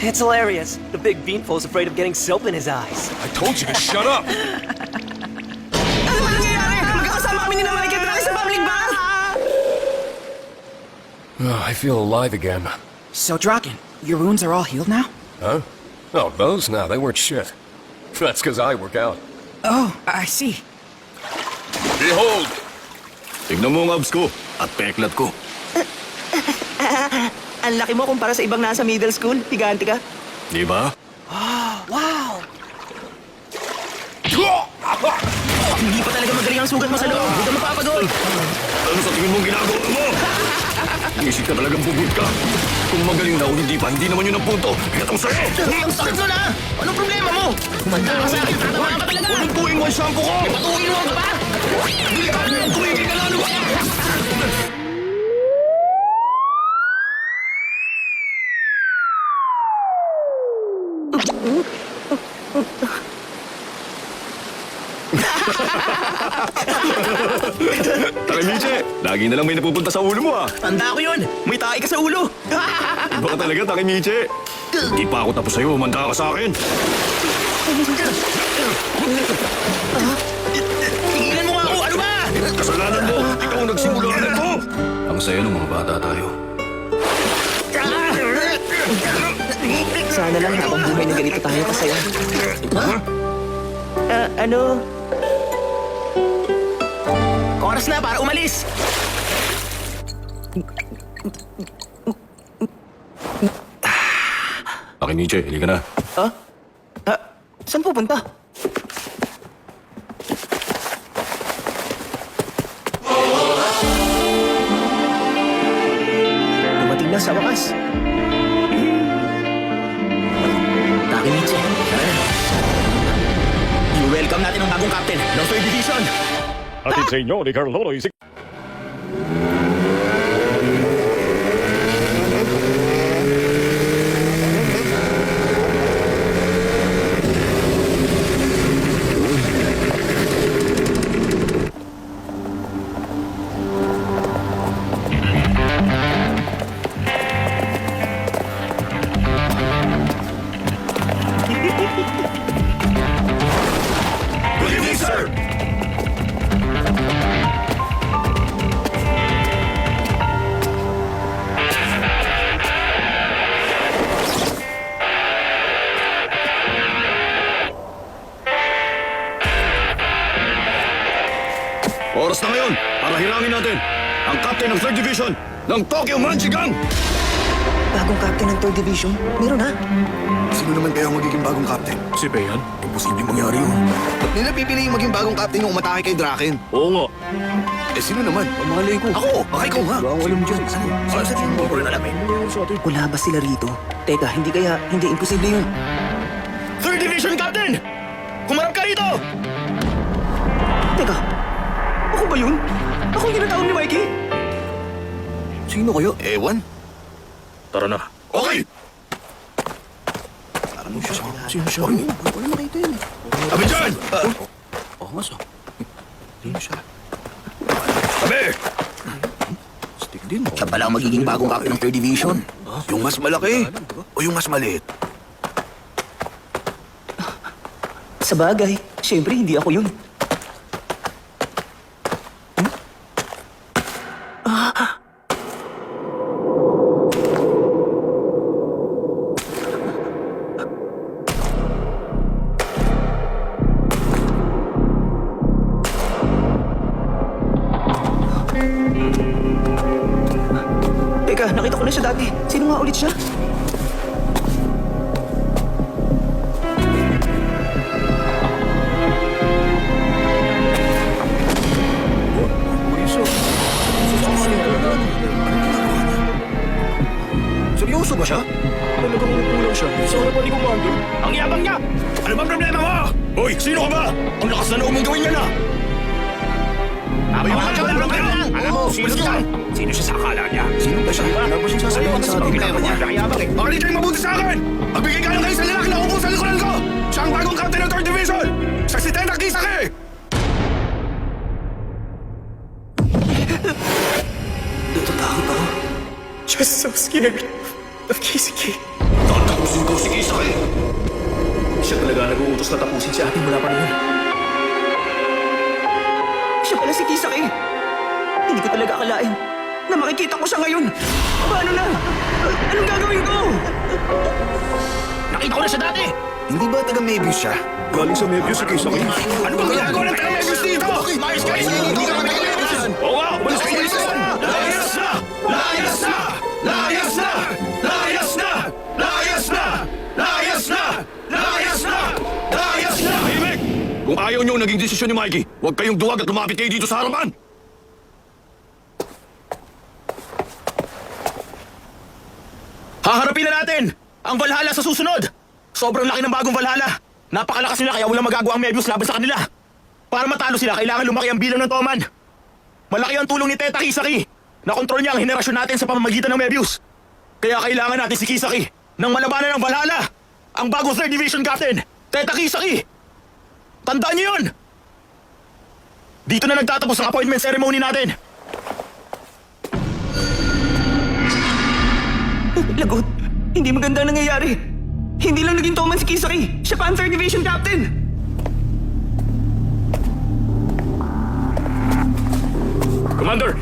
It's hilarious. The big beanpole's afraid of getting soap in his eyes. I told you to shut up! Ano ba nangyayari? Magkakasama kami ni na Mikey at Draken sa public bath! Oh, I feel alive again. So, Draken, your wounds are all healed now? Huh? Oh, those? No, they weren't shit. That's because I work out. Oh, I see. Behold! Tignan mo ang abs ko at peklat ko. Ang laki mo kumpara sa ibang nasa middle school. Tiganti ka. Di ba? Wow! Hindi pa talaga magaling ang sugat mo sa loob. Huwag ka mapapagod. Ano sa tingin mong ginagawa mo? Isip ka talagang bubud ka. Kung magaling na o hindi pa, hindi naman yun ang punto. Ito sa'yo! Ang sakit mo na! Anong problema mo? Kumanda ka sa akin. Tatamaan ka talaga. Huwag tuwing mo ang shampoo ko! Patuhin mo ka ba? Tumigil ka lalo! Takemichi, lagi na lang may napupunta sa ulo mo ah. Tanda ko yun! May tae ka sa ulo! Iba ka talaga, Takemichi. Di pa ako tapos sa'yo, manda ka sa akin. Tigilan mo nga ako! Ano ba? Kasalanan mo, ikaw ang nagsimula nito. Ang saya ng mga bata tayo. Sana lang habang buhay na ganito tayo kasaya. Ano? Oras na para umalis! Takemichi, halika na. Saan pupunta? Dumating na sa wakas. Takemichi, tara na. I-welcome natin ang bagong captain ng 3rd Division! Atin sa inyo ni Carlolo Isik. Good evening, sir! Oras na ngayon para hirangin natin ang captain ng 3rd Division ng Tokyo Manchigang! Bagong captain ng 3rd Division? Meron ha? Sino naman kaya ang magiging bagong captain? Si Bayan? Imposibleng mangyari yun. Ba't nila pipili yung maging bagong captain yung umatake kay Draken? Oo nga. Eh, sino naman? Malay ko. Ako! Baka ikaw nga! Baka alam dyan. Sino sa tingin mo? Ko rin alam eh. Wala ba sila rito? Teka, hindi imposible yun. 3rd Division Captain! Kumarap ka rito! Teka, ako ba yun? Ako yung tinatawag ni Mikey? Sino kayo? Ewan. Tara na. Okay! Ano siya? Sino siya? Wala makita yun eh. Abi dyan! Oo nga so. Sino siya? Abi! Stick din. Siya pala ang magiging bagong captain ng 3rd Division. Yung mas malaki o yung mas maliit? Sa bagay, syempre hindi ako yun. Teka, nakita ko na siya dati. Sino nga ulit siya? Seryoso ba siya? Talagang kulang siya. Sa harapan ni Commander. Ang yabang niya! Ano bang problema mo? Hoy, sino ka ba? Ang lakas na loob mong gawin yan ah! Abay mga kawalan lang! Alam mo, sino siya? Sino siya sa akala niya? Sino ba siya? Ano ba siya sasabihin sa ating problema niya? Nakayabang eh! Makinig kayong mabuti sa akin! Magbigay ka lang kayo sa lalaki na upo sa likuran ko! Siya ang bagong captain ng 3rd Division! Siya si Tenta Kisake! Natatakot ako. Just so scared of Kisaki. Tatapusin ko si Kisake! Siya talaga nag-uutos na tapusin si ating mula pa noon. Siya pala si Kisaki. Hindi ko talaga akalain na makikita ko siya ngayon. Paano na? Anong gagawin ko? Nakita ko na siya dati! Hindi ba taga Mebius siya? Galing sa Mebius si Kisake. Ano ba ginagawa ng taga-Mebius dito? Mayos kayo! Hindi ka mag-Mebius! Oo nga! Umalis kayo dito! Layas na! Layas na! Layas na! Layas na! Layas na! Layas na! Layas na! Layas na! Tahimik! Kung ayaw niyo ang naging desisyon ni Mikey, huwag kayong duwag at lumapit kayo dito sa harapan! Haharapin na natin ang Valhalla sa susunod! Sobrang laki ng bagong Valhalla! Napakalakas nila kaya walang magagawa ang Mebius laban sa kanila! Para matalo sila, kailangan lumaki ang bilang ng Toman! Malaki ang tulong ni Teta Kisaki! Nakontrol niya ang henerasyon natin sa pamamagitan ng Mebius! Kaya kailangan natin si Kisaki nang malabanan ng Valhalla! Ang bagong 3rd Division Captain, Teta Kisaki! Tandaan niyo yun! Dito na nagtatapos ang appointment ceremony natin! Lagot! Hindi maganda ang nangyayari! Hindi lang naging Toman si Kisaki! Siya pa ang 3rd Division Captain! Commander!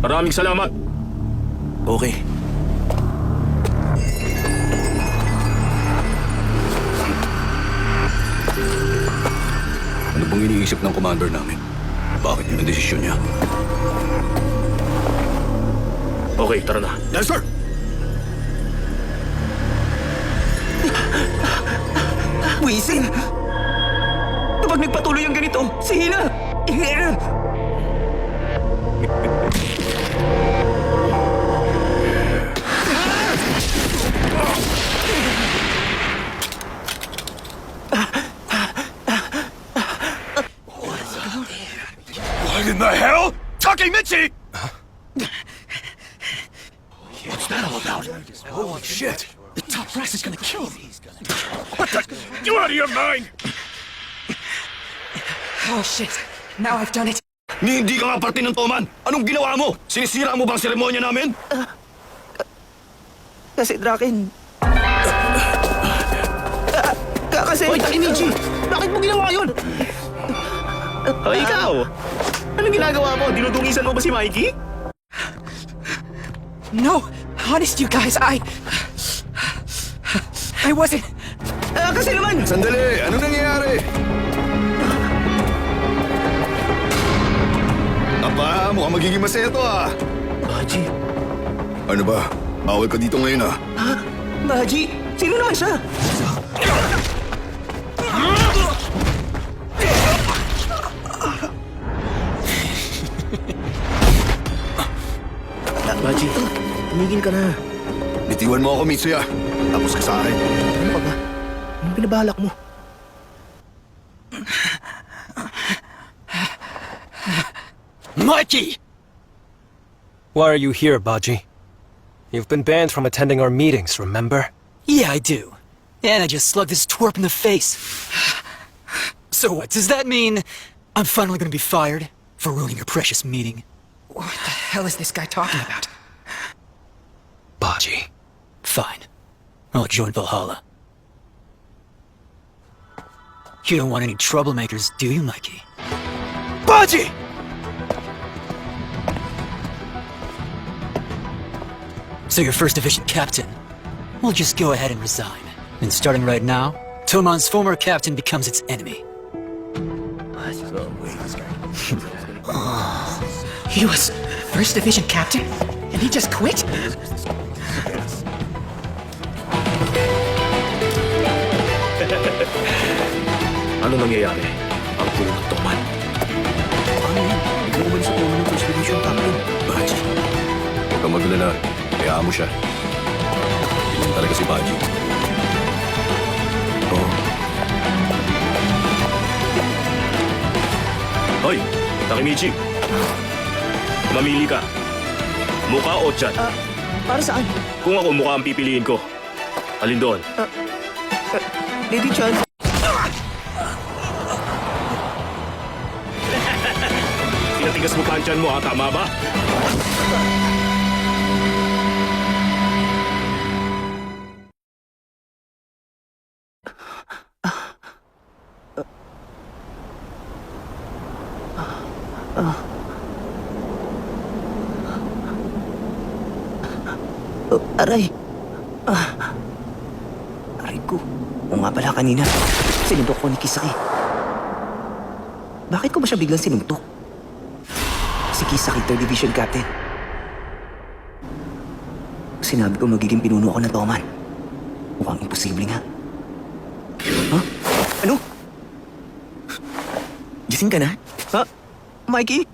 Maraming salamat! Okay. Ano bang iniisip ng commander namin? Bakit yun ang desisyon niya? Okay, tara na. Yes, sir! Wisin! Kapag nagpatuloy ang ganito, si Hina! What in the hell? Takemichi! What's that all about? Holy shit! The top brass is gonna kill him! What the? You out of your mind? Oh shit. Now I've done it. Hindi ka nga parte ng Toman! Anong ginawa mo? Sinisira mo bang seremonya namin? Kasi Draken... Kasi... Hoy, Takemichi! Bakit mo ginawa yun? O ikaw? Anong ginagawa mo? Dinudungisan mo ba si Mikey? No! Honest, you guys, I wasn't... kasi naman... Sandali! Ano nangyayari? Apa, mukhang magiging masaya to ah. Baji... Ano ba? Bawal ka dito ngayon ah. Ha? Baji? Sino naman siya? Baji, tumigil ka na. Bitiwan mo ako, Mitsuya. Tapos ka sa akin. Ano pa ba? Anong binabalak mo? Mikey! Why are you here, Baji? You've been banned from attending our meetings, remember? Yeah, I do. And I just slugged this twerp in the face. So what, does that mean I'm finally gonna be fired for ruining your precious meeting? What the hell is this guy talking about? Baji. Fine. I'll join Valhalla. You don't want any troublemakers, do you, Mikey? Baji! So your first division captain will just go ahead and resign. And starting right now, Toman's former captain becomes its enemy. He was first division captain? And he just quit? Ano nangyayari? Ang gulo ng Toman. Ano yan? Bigla umalis sa Toman ng First Division Captain. Baji, huwag kang maglala. Hayaan mo siya. Yun talaga si Baji. Oo. Hoy, Takemichi! Mamili ka. Mukha o tiyan? Para saan? Kung ako mukha ang pipiliin ko, alin doon? Lady Chan? Tinatigas mo pa ang tiyan mo, ha? Tama ba? Aray. Aray ko. O nga pala kanina. Sinuntok ko ni Kisaki. Bakit ko ba siya biglang sinuntok? Si Kisaki, 3rd Division Captain. Sinabi ko magiging pinuno ako ng Toman. Mukhang imposible nga. Huh? Ano? Gising ka na? Ha? Mikey?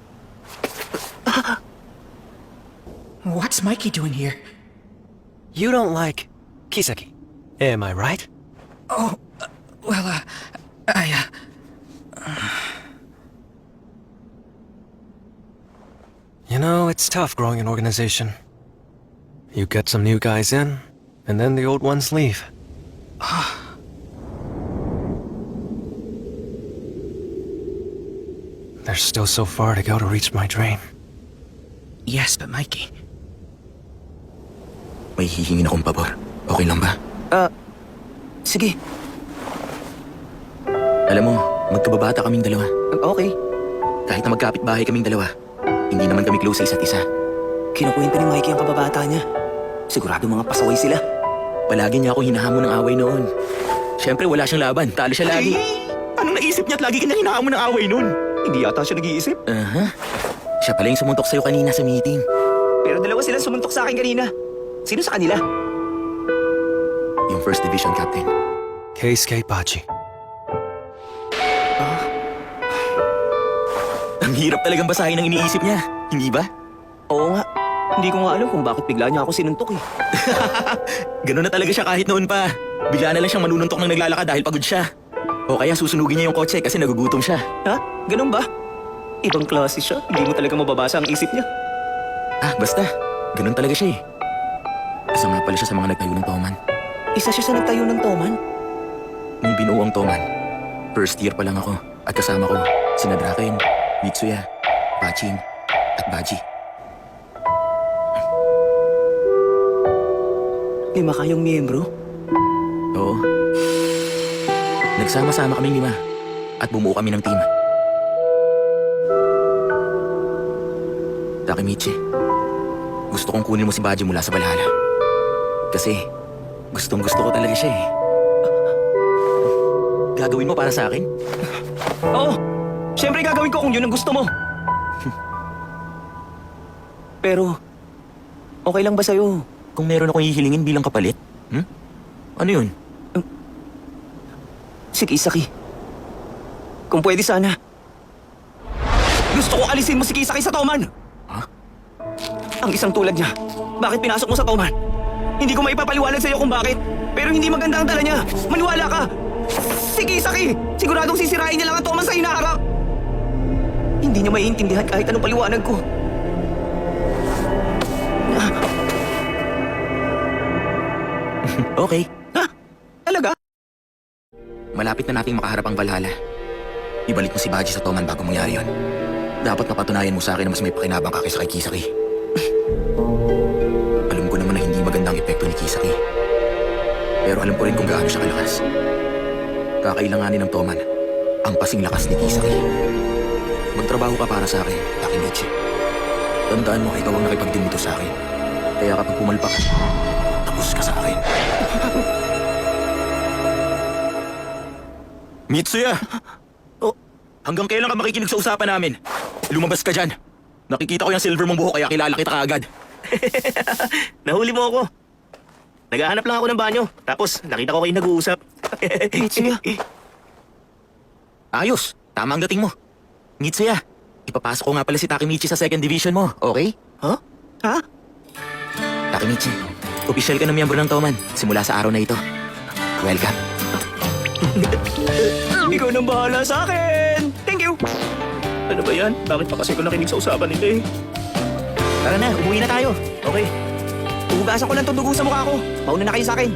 What's Mikey doing here? You don't like Kisaki, am I right? Oh, well, know, it's tough growing an organization. You get some new guys in, and then the old ones leave. There's still so far to go to reach my dream. Yes, but Mikey. May hihingin akong pabor. Okay lang ba? Sige, Alam mo, magkababata kaming dalawa. okay. Kahit na magkapit-bahay kaming dalawa, hindi naman kami close sa isa't isa. Kinukwento ni Mikey ang kababata niya. Sigurado mga pasaway sila. Palagi niya akong hinahamon ng away noon. Siyempre, wala siyang laban. Talo siya lagi. Anong naisip niya at lagi kanyang hinahamon ng away noon? Hindi yata siya nag-iisip. Siya pala yung sumuntok sa'yo kanina sa meeting. Pero dalawa silang sumuntok sa akin kanina. Sino sa kanila? Yung First Division Captain. Keisuke Baji. Ang hirap talagang basahin ang iniisip niya. Hindi ba? Oo nga. Hindi ko nga alam kung bakit bigla niya ako sinuntok eh. Ganun na talaga siya kahit noon pa. Bigla na lang siyang manununtok ng naglalakad dahil pagod siya. O kaya susunugin niya yung kotse kasi nagugutom siya. Ha? Ganun ba? Ibang klase siya. Hindi mo talaga mababasa ang isip niya. Basta. Ganun talaga siya eh. Kasama pala siya sa mga nagtayo ng Toman. Isa siya sa nagtayo ng Toman. Nung binuo ang Toman, first year pa lang ako. At kasama ko, sina Draken, Mitsuya, Pachin, at Baji. 5 kayong miyembro? Oo. Nagsama-sama kaming 5 at bumuo kami ng team. Takemichi, gusto kong kunin mo si Baji mula sa Valhalla. Kasi gustong-gusto ko talaga siya eh. Gagawin mo para sa akin? Oo. Siyempre gagawin ko kung yun ang gusto mo. Pero, okay lang ba sa'yo? Kung meron akong hihilingin bilang kapalit? Ano yun? Sige, Kisaki. Kung pwede sana. Gusto ko alisin mo si Kisaki sa Toman! Ha? Ang isang tulad niya, bakit pinasok mo sa Toman? Hindi ko maipapaliwanag sa'yo kung bakit. Pero hindi maganda ang dala niya. Maniwala ka! Si Kisaki! Siguradong sisirain niya lang ang Toman sa hinaharap! Hindi niya maiintindihan kahit anong paliwanag ko. Okay. Ha? Talaga? Malapit na nating makaharap ang Valhalla. Ibalik mo si Baji sa Toman bago mangyari yun. Dapat mapatunayan mo sa akin na mas may pakinabang ka kaysa kay Kisaki. Alam ko naman na hindi magandang epekto ni Kisaki. Pero alam ko rin kung gaano siya kalakas. Kakailanganin ng Toman ang kasing lakas ni Kisaki. Magtrabaho ka para sa akin, Takemichi. Tandaan mo, ikaw ang nakipagdinito sa akin. Kaya kapag pumalpak ka, tapos ka sa akin. Mitsuya! Hanggang kailan ka makikinig sa usapan namin? Lumabas ka dyan. Nakikita ko yung silver mong buhok kaya kilala kita kaagad. Nahuli mo ako. Naghahanap lang ako ng banyo. Tapos, nakita ko kayo nag-uusap. Mitsuya. Ayos, tama ang dating mo. Mitsuya, ipapasok ko nga pala si Takemichi sa second division mo, okay? Ha? Ha? Takemichi, opisyal ka na miyembro ng Toman simula sa araw na ito. Welcome. Ikaw nang bahala sa akin! Thank you! Ano ba yan? Bakit pa kasi ko nakinig sa usapan nila eh? Tara na, umuwi na tayo. Okay. Uhugasan ko lang itong dugo sa mukha ko. Mauna na kayo sa akin.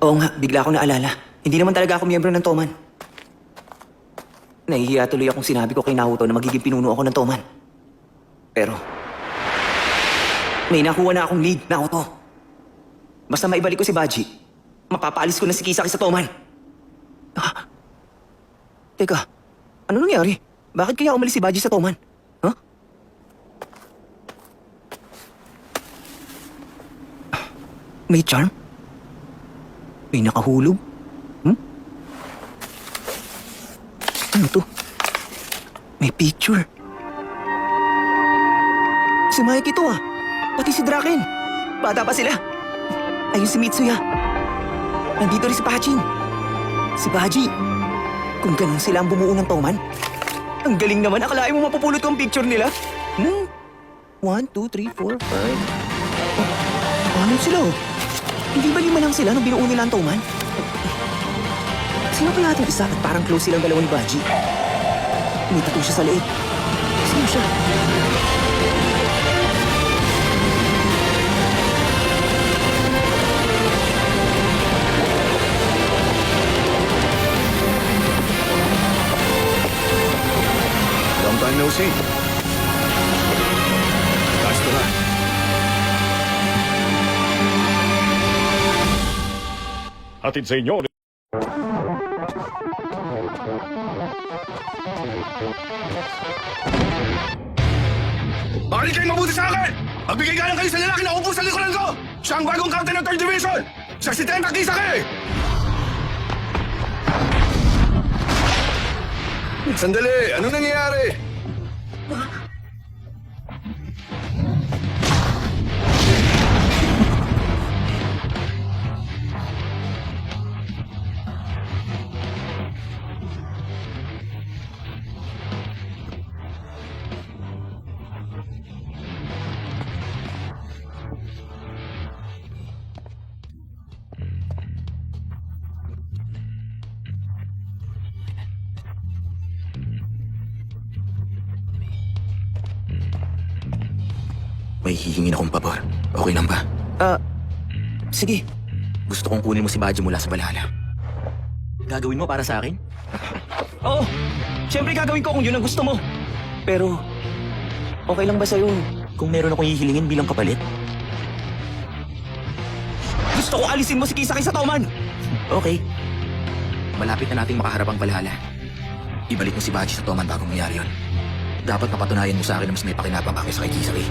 Oo nga, bigla ako naalala. Hindi naman talaga ako miyembro ng Toman. Nahihiya tuloy akong sinabi ko kay Naoto na magiging pinuno ako ng Toman. Pero, may nakuha na akong lead, Naoto. Basta maibalik ko si Baji, mapapaalis ko na si Kisaki sa Toman. Teka, ano nangyari? Bakit kaya umalis si Baji sa Toman? Huh? May charm? May nakahulog? Ano to? May picture. Si Mikey to ah. Pati si Draken. Bata pa sila. Ayun si Mitsuya. Nandito rin si Pachin. Si Baji. Kung ganun sila ang bumuo ng Toman, Ang galing naman. Akalain mo mapupulot ko ang picture nila? 1, 2, 3, 4, 5. Ano sila oh? Hindi ba 5 lang sila nung binuo nila ang Toman? Sino kaya itong isa? At parang close silang dalawa ni Baji. May tattoo siya sa leeg. Sino siya? Long time no see. Last na. Hatid sa inyo. Makinig kayong mabuti sa akin! Magbigay galang kayo sa lalaki na upo sa likuran ko! Siya ang bagong captain ng 3rd Division! Siya si Tenta Kisake! Sandali! Anong nangyayari? May hihingin akong pabor. Okay lang ba? Sige. Gusto kong kunin mo si Baji mula sa Valhalla. Gagawin mo para sa akin? Oo. Siyempre gagawin ko kung yun ang gusto mo. Pero, okay lang ba sa'yo kung meron akong hihilingin bilang kapalit? Gusto ko alisin mo si Kisake sa Toman! Okay. Malapit na nating makaharap ang Valhalla. Ibalik mo si Baji sa Toman bago mangyari yun. Dapat mapatunayan mo sa akin na mas may pakinabang ka kaysa kay Kisake.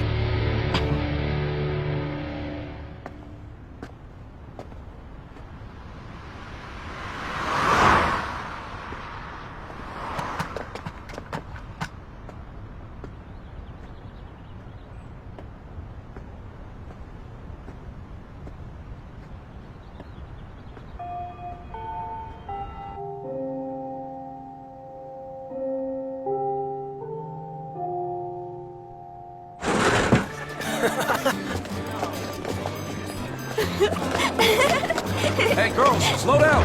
Hey, girls, slow down.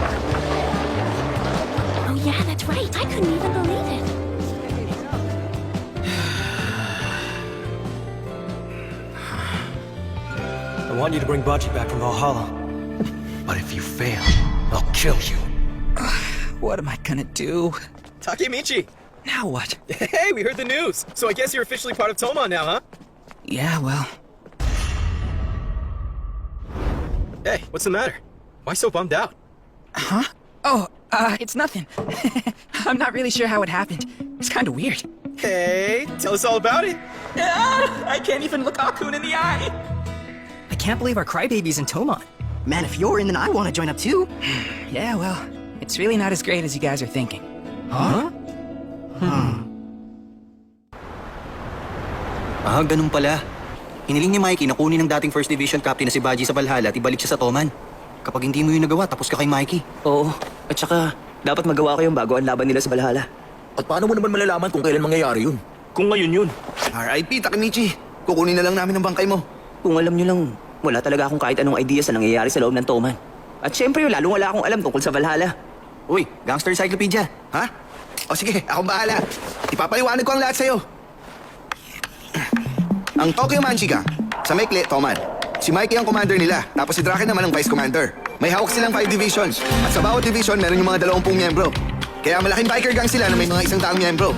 Oh yeah, that's right. I couldn't even believe it. I want you to bring Baji back from Valhalla. But if you fail, I'll kill you. What am I gonna do? Takemichi! Now what? Hey, we heard the news! So I guess you're officially part of Toman now, huh? Yeah, well, Hey, what's the matter? Why so bummed out? it's nothing. I'm not really sure how it happened. It's kind of weird. Hey, tell us all about it! I can't even look Akun in the eye. I can't believe our crybaby's in Toman. Man, if you're in, then I want to join up too. Yeah, well, it's really not as great as you guys are thinking. Ganun pala. Hiniling ni Mikey na kunin ng dating First Division Captain na si Baji sa Valhalla at ibalik siya sa Toman. Kapag hindi mo yun nagawa, tapos ka kay Mikey. Oo. At saka, dapat magawa ko yung bago ang laban nila sa Valhalla. At paano mo naman malalaman kung kailan mangyayari yun? Kung ngayon yun. R.I.P. Takemichi. Kukunin na lang namin ang bangkay mo. Kung alam nyo lang, wala talaga akong kahit anong idea sa nangyayari sa loob ng Toman. At syempre, lalong wala akong alam tungkol sa Valhalla. Uy, Gangster Encyclopedia. Ha? O sige, akong bahala. Ipapaliwanag ko ang lahat sa'yo. Ang Tokyo Manchiga, sa Maikli, Toman. Si Mikey ang commander nila, tapos si Draken naman ang vice commander. May hawak silang 5 divisions, at sa bawat division meron yung mga 20 miyembro. Kaya malaking biker gang sila na may mga 100 miyembro.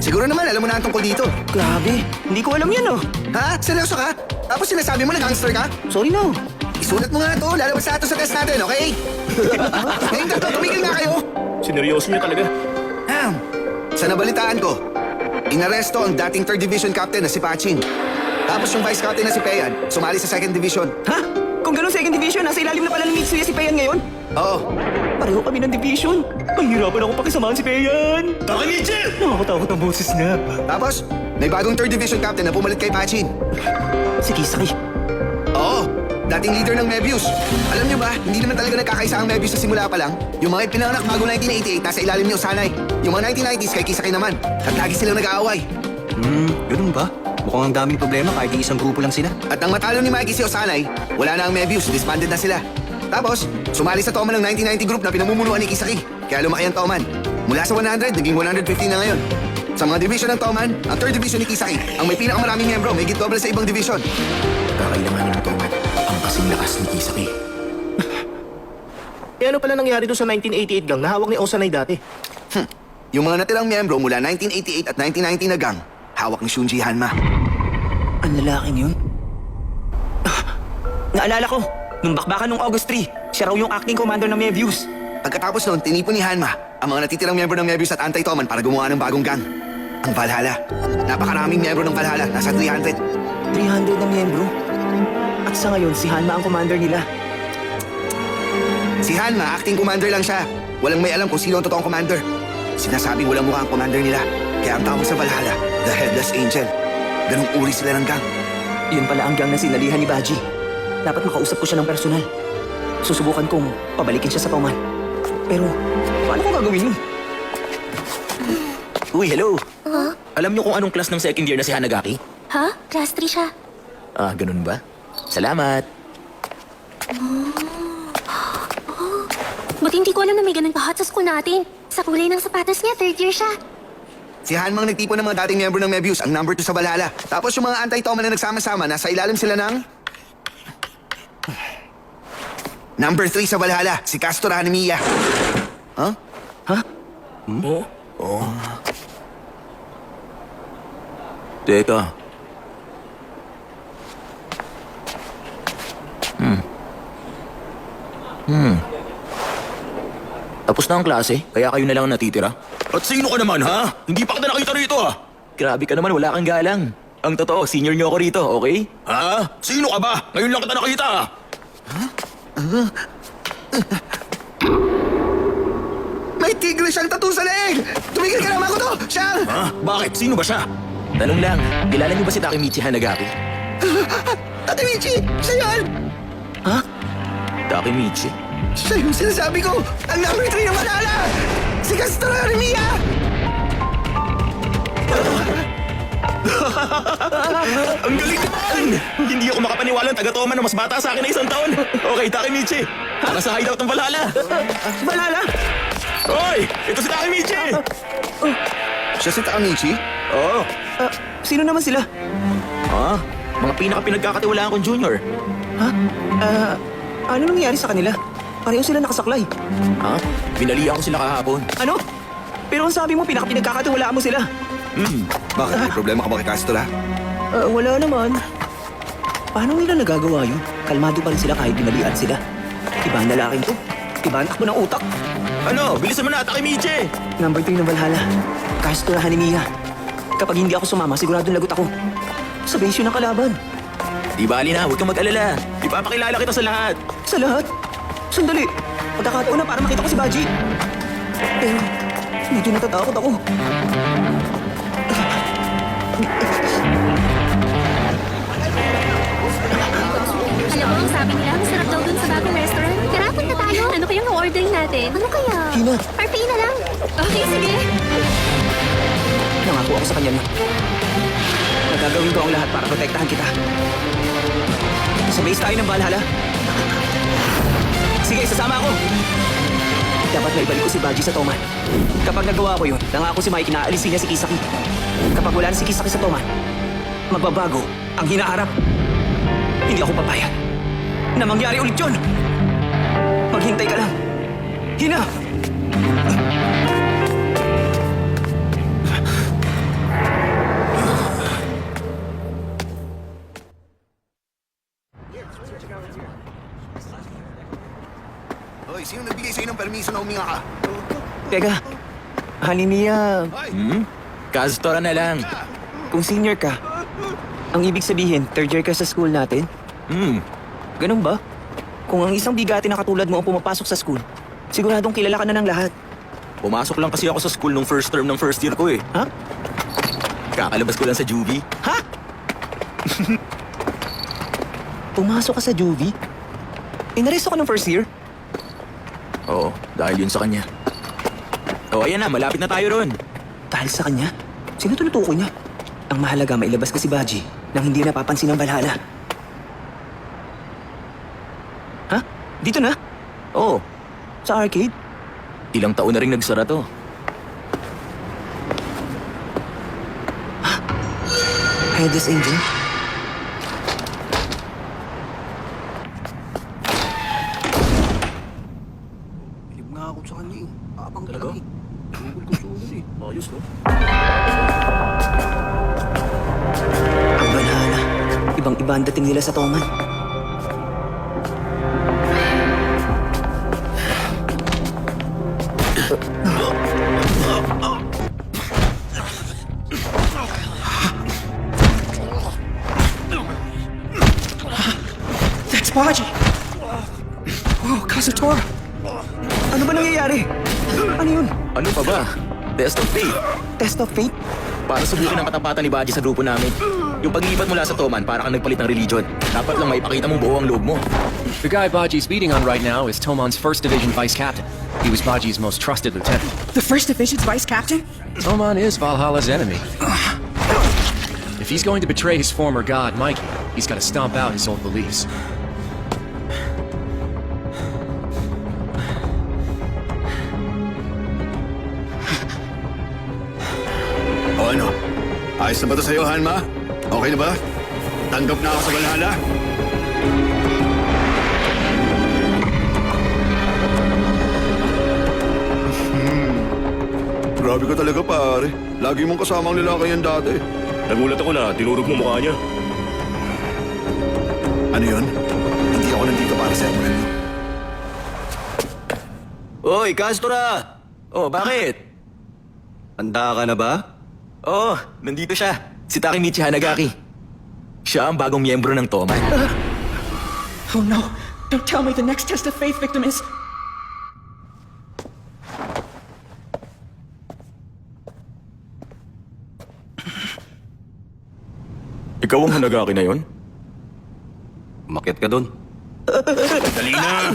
Siguro naman alam mo na ang tungkol dito. Grabe, hindi ko alam yan oh. Ha? Seryoso ka? Tapos sinasabi mo na gangster ka? Sorry no. Isulat mo nga to, lalabas na ito sa test natin, okay? Ngayong tatlo, tumigil nga kayo. Sineryoso niya talaga. Sa nabalitaan ko, inaresto ang dating 3rd Division Captain na si Pachin. Tapos yung Vice Captain na si Peian, sumali sa 2nd Division. Ha? Kung ganun 2nd Division, nasa ilalim na pala ng Mitsuya si Peian ngayon? Oo. Pareho kami ng division. Mahirapan ako pakisamahan si Peian. Takemichi! Nakakatakot ang boses niya. Tapos, may bagong 3rd Division Captain na pumalit kay Pachin. Si Kisaki. Oo. dating leader ng Mebius. Alam niyo ba, hindi naman talaga nagkakaisa ang Mebius sa simula pa lang. Yung mga pinanganak bago 1988 nasa ilalim ni Osanay. Yung mga 1990s kay Kisaki naman. At lagi silang nag-aaway. Ganun ba? Mukhang ang daming problema kahit isang grupo lang sila. At nang matalo ni Mikey si Osanay, wala na ang Mebius, disbanded na sila. Tapos, sumali sa Toman ng 1990 group na pinamumunuan ni Kisaki. Kaya lumaki ang Toman. Mula sa 100, naging 150 na ngayon. Sa mga division ng Toman, ang 3rd division ni Kisaki, ang may pinakamaraming miyembro, may doble sa ibang division. Kakailanganin ng Toman ang kasing lakas ni Kisaki. Eh ano pala nangyari doon sa 1988 gang na hawak ni Osanay dati? Yung mga natirang miyembro mula 1988 at 1990 na gang, hawak ni Shunji Hanma. Ang lalaking yun? Naalala ko, nung bakbakan nung August 3, siya raw yung acting commander ng Mebius. Pagkatapos noon, tinipon ni Hanma ang mga natitirang miyembro ng Mebius at Anti-Toman para gumawa ng bagong gang. Ang Valhalla. Napakaraming miyembro ng Valhalla, nasa 300. 300 na miyembro. At sa ngayon, si Hanma ang commander nila. Si Hanma, acting commander lang siya. Walang may alam kung sino ang totoong commander. Sinasabing walang mukha ang commander nila. Kaya ang tawag sa Valhalla, The Headless Angel. Ganong uri sila ng gang. Yun pala ang gang na sinalihan ni Baji. Dapat makausap ko siya ng personal. Susubukan kong pabalikin siya sa Toman. Pero, paano ko gagawin yun? Uy, hello! Alam niyo kung anong class ng second year na si Hanagaki? Ha? Class 3 siya. Ah, ganun ba? Salamat! Buti hindi ko alam na may ganun ka-hot sa school natin. Sa kulay ng sapatos niya, 3rd year siya. Si Hanma ang nagtipon ng mga dating miyembro ng Mebius, ang number 2 sa Valhalla. Tapos yung mga Anti-Toman na nagsama-sama, nasa ilalim sila ng... Number 3 sa Valhalla, si Castor Hanemiya. Huh? Ha? Teka. Tapos na ang klase, kaya kayo na lang ang natitira. At sino ka naman, ha? Hindi pa kita nakita rito, ah! Grabe ka naman, wala kang galang. Ang totoo, senior niyo ako rito, okay? Ha? Sino ka ba? Ngayon lang kita nakita, ah! May tigre siyang tattoo sa leeg! Tumigil ka naman ko to! Siyang! Ha? Bakit? Sino ba siya? Tanong lang, kilala niyo ba si Takemichi Hanagaki? Takemichi! Siya yan! Ha? Takemichi? Siya yung sinasabi ko! Ang number 3 ng Valhalla! Si Castor Hanemiya! Ang galing naman! Hindi ako makapaniwala ang taga-Toman na mas bata sa akin na 1 taon. Okay, Takemichi. Para sa hideout ng Valhalla. Valhalla! Hoy! Ito si Takemichi! Siya si Takemichi? Oo. Sino naman sila? Mga pinaka-pinagkakatiwalaan kong junior. Ano nangyari sa kanila? Pareho sila nakasaklay. Ha? Binalihan ko sila kahapon. Ano? Pero ang sabi mo, pinakapinagkakatiwalaan mo sila. Bakit? May problema ka ba kay Castor, ha? Wala naman. Paano nila nagagawa yun? Kalmado pa rin sila kahit binalian sila. Iba ang lalaking to. Iba ang takbo ng utak. Ano? Bilisan mo na, Takemichi! Number 3 ng Valhalla. Castor Hanemiya. Kapag hindi ako sumama, siguradong lagot ako. Sa base yun ang kalaban. Di bali na, huwag kang mag-alala. Ipapakilala kita sa lahat. Sa lahat? Sandali. Pagkakataon na para makita ko si Baji. Pero, medyo natatakot ako. Alam mo, ang sabi nila, masarap daw dun sa bagong restaurant. Tara, punta tayo. Ano kayang ordering natin? Ano kaya? Hina, Parfait na lang. Okay, sige. nangako ako sa kanya na. Nagagawin ko ang lahat para protektahan kita. Sa base tayo ng Valhalla. Sige, sasama ako. Dapat maibalik ko si Baji sa Toman. Kapag nagawa ko yun, nangako si Mikey na aalisin niya si Kisaki. Kapag wala na si Kisaki sa Toman, magbabago ang hinaharap. Hindi ako papayag na mangyari ulit yun. Maghintay ka lang. Hina! Hoy, sino nagbigay sa'yo ng permiso na huminga ka? Teka, Hanemiya, Castor na lang. kung senior ka, ang ibig sabihin, 3rd year ka sa school natin? Ganun ba? Kung ang isang bigati na katulad mo ang pumapasok sa school, siguradong kilala ka na ng lahat. Pumasok lang kasi ako sa school nung first term ng first year ko eh. Ha? Kakalabas ko lang sa juvie. Ha? Pumasok ka sa juvie? Inaresto ka ng first year? Oo, dahil yun sa kanya. Oh, ayan na, malapit na tayo ron. Dahil sa kanya? Sino tinutukoy niya? Ang mahalaga, mailabas ka si Baji nang hindi napapansin ng Valhalla. Ha? Dito na? Oo, Sa arcade? ilang taon na rin nagsara to. Headless engine? Bilib nga ako sa kanya eh. Abang talaga? Tungkol ko sa ulo eh. Ayos no? Ang Valhalla. Ibang-iba ang dating nila sa Toman. That's Baji! Oh, Kazutora! Ano ba nangyayari? Ano yun? Ano pa ba? Test of fate. Test of fate? Para subukin ang katapatan ni Baji sa grupo namin. Yung paglipat mula sa Toman, para kang nagpalit ng religion. Dapat lang maipakita mong buo ang loob mo. The guy Baji's beating on right now is Toman's 1st Division Vice Captain. He was Baji's most trusted lieutenant. The 1st Division's vice captain? Toman is Valhalla's enemy. If he's going to betray his former god, Mikey, he's got to stomp out his old beliefs. O ano? Ayos na ba ito sa'yo, Hanma? Okay na ba? Tanggap na ako sa Valhalla? Grabe ka talaga, pare. Lagi mong kasama ang lalaki yan dati. Nagulat ako na tinurog mo mukha niya. Ano yun? Hindi ako nandito para sa mo. Oy, Kastora! Oh, bakit? Handa ka na ba? Oo, nandito siya. Si Takemichi Hanagaki. Siya ang bagong miyembro ng Toman. Oh no! Don't tell me the next test of faith victim is... Ikaw ang Hanagaki na yon? Umakyat ka doon. Dali na!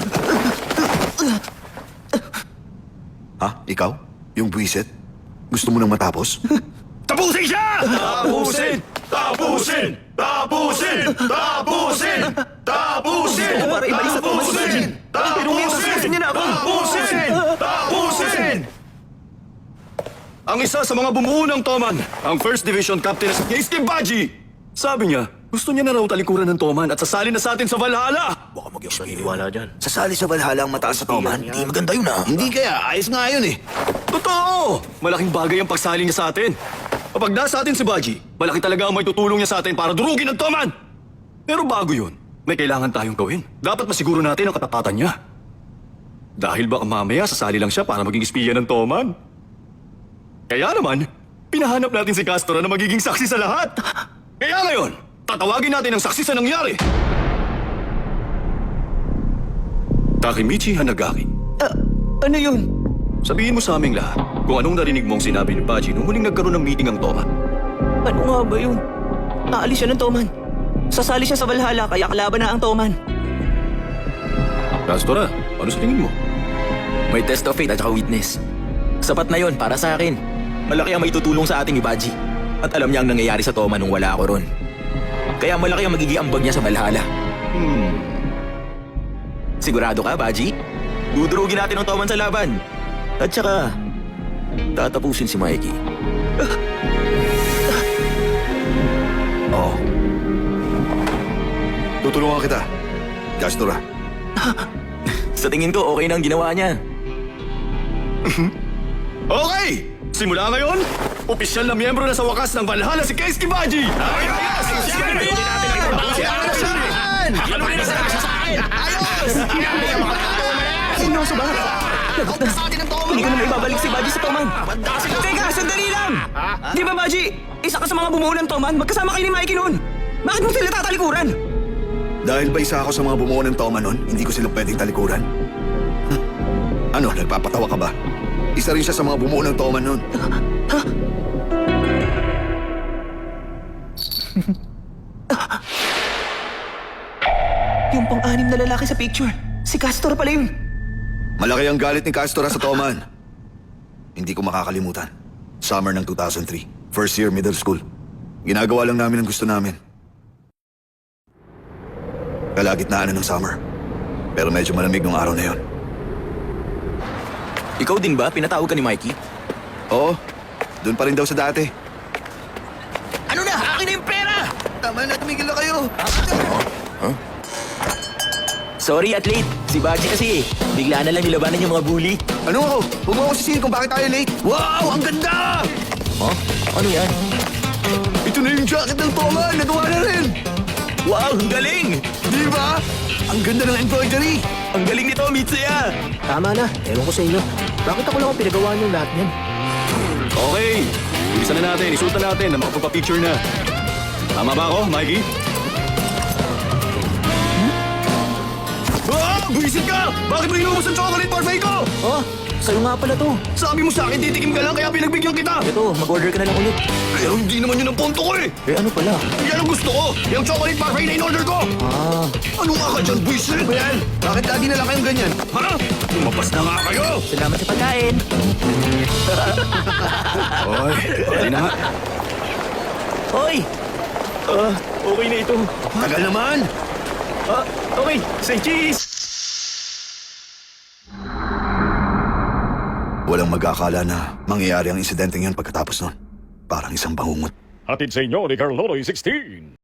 Ha? Ikaw? Yung buwisit? Gusto mo nang matapos? Tapusin siya! Tapusin! Tapusin! Tapusin! Tapusin! Tapusin! Para ibalik sa Toman si Baji. Pero ngayon, tapusin niya na ako. Tapusin! Tapusin! Ang isa sa mga bumuo ng Toman, ang 1st Division Captain na si Keisuke Baji. Sabi niya, gusto niya na raw talikuran ng Toman at sasali na sa atin sa Valhalla. Baka mag-iwas naniniwala dyan. Sasali sa Valhalla ang mataas sa Toman. Hindi maganda yun ah. Hindi kaya, ayos nga yun eh. Totoo! Malaking bagay ang pagsali niya sa atin. Kapag nasa atin si Baji, malaki talaga ang may tutulong niya sa atin para durugin ang Toman. Pero bago yun, may kailangan tayong gawin. Dapat masiguro natin ang katapatan niya. Dahil baka mamaya sasali lang siya para maging espiya ng Toman. Kaya naman, pinahanap natin si Castora na magiging saksi sa lahat. Kaya ngayon, tatawagin natin ang saksi sa nangyari. Takemichi Hanagaki. Ano yun? Sabihin mo sa aming lahat kung anong narinig mong sinabi ni Baji nung huling nagkaroon ng meeting ang Toman. Ano nga ba yun? Naalis siya ng Toman. Sasali siya sa Valhalla kaya kalaban na ang Toman. Castora, ano sa tingin mo? May test of fate at saka witness. Sapat na yon para sa akin. Malaki ang may tutulong sa ating ni Baji. At alam niya ang nangyayari sa Toman nung wala ako ron. Kaya malaki ang magiging ambag niya sa Valhalla. Sigurado ka, Baji? Dudurugin natin ang Toman sa laban. At saka, tatapusin si Mikey. Oo. Tutulungan kita. Castora. Sa tingin ko, okay na ang ginawa niya. Okay! Simula ngayon, opisyal na miyembro na sa wakas ng Valhalla si Keisuke Baji! Seryoso ba? Lagot na. Hindi ko na maibabalik si Baji sa Toman. Teka, sandali lang! Di ba, Baji? Isa ka sa mga bumuo ng Toman. Magkasama kayo ni Mikey noon. Bakit mo sila tatalikuran? Dahil ba isa ako sa mga bumuo ng Toman nun, hindi ko sila pwedeng talikuran? Ano, nagpapatawa ka ba? Isa rin siya sa mga bumuo ng Toman nun. pang-anim na lalaki sa picture. Si Castor pala yun. Malaki ang galit ni Castor sa Toman. Hindi ko makakalimutan. Summer ng 2003. First year middle school. Ginagawa lang namin ang gusto namin. Kalagitnaan na ng summer. Pero medyo malamig nung araw na yon. Ikaw din ba? Pinatawag ka ni Mikey? Oo, doon pa rin daw sa dati. Ano na? Akin na yung pera! Tama na, tumigil na kayo. Sorry at late. Si Baji kasi eh. Bigla na lang nilabanan yung mga bully. Ano ako? Huwag mo ako sisihin kung bakit tayo late. Wow, ang ganda! Huh? Ano yan? Ito na yung jacket ng Toman. Nagawa na rin. Wow, ang galing! Di ba? Ang ganda ng embroidery. Ang galing nito, Mitsuya! Tama na. Ewan ko sa inyo. Bakit ako lang ang pinagawa niyo lahat niyan? Okay, bilisan na natin, isuot na natin na makapagpa-picture na. Tama ba ako, Mikey? Ah! Buisit ka! Bakit mo inubos ang chocolate parfait ko? Oh, sa'yo nga pala to. Sabi mo sa akin, titikim ka lang kaya pinagbigyan kita. Ito, mag-order ka na lang ulit. Pero hindi naman yun ang punto ko eh. Eh ano pala? Yan ang gusto ko. Yung chocolate parfait na in-order ko. Ah, Ano nga ka dyan, buisit? Ano ba yan? Bakit lagi na lang kayong ganyan? Ha? Lumabas na nga kayo. salamat sa pagkain. Oy, pwede na nga. Hoy! Okay na ito. Tagal naman. Okay, say cheese! Walang mag-akala na mangyayari ang insidenteng yan pagkatapos nun. Parang isang bangungot. Hatid sa inyo ni Carlonoy 16.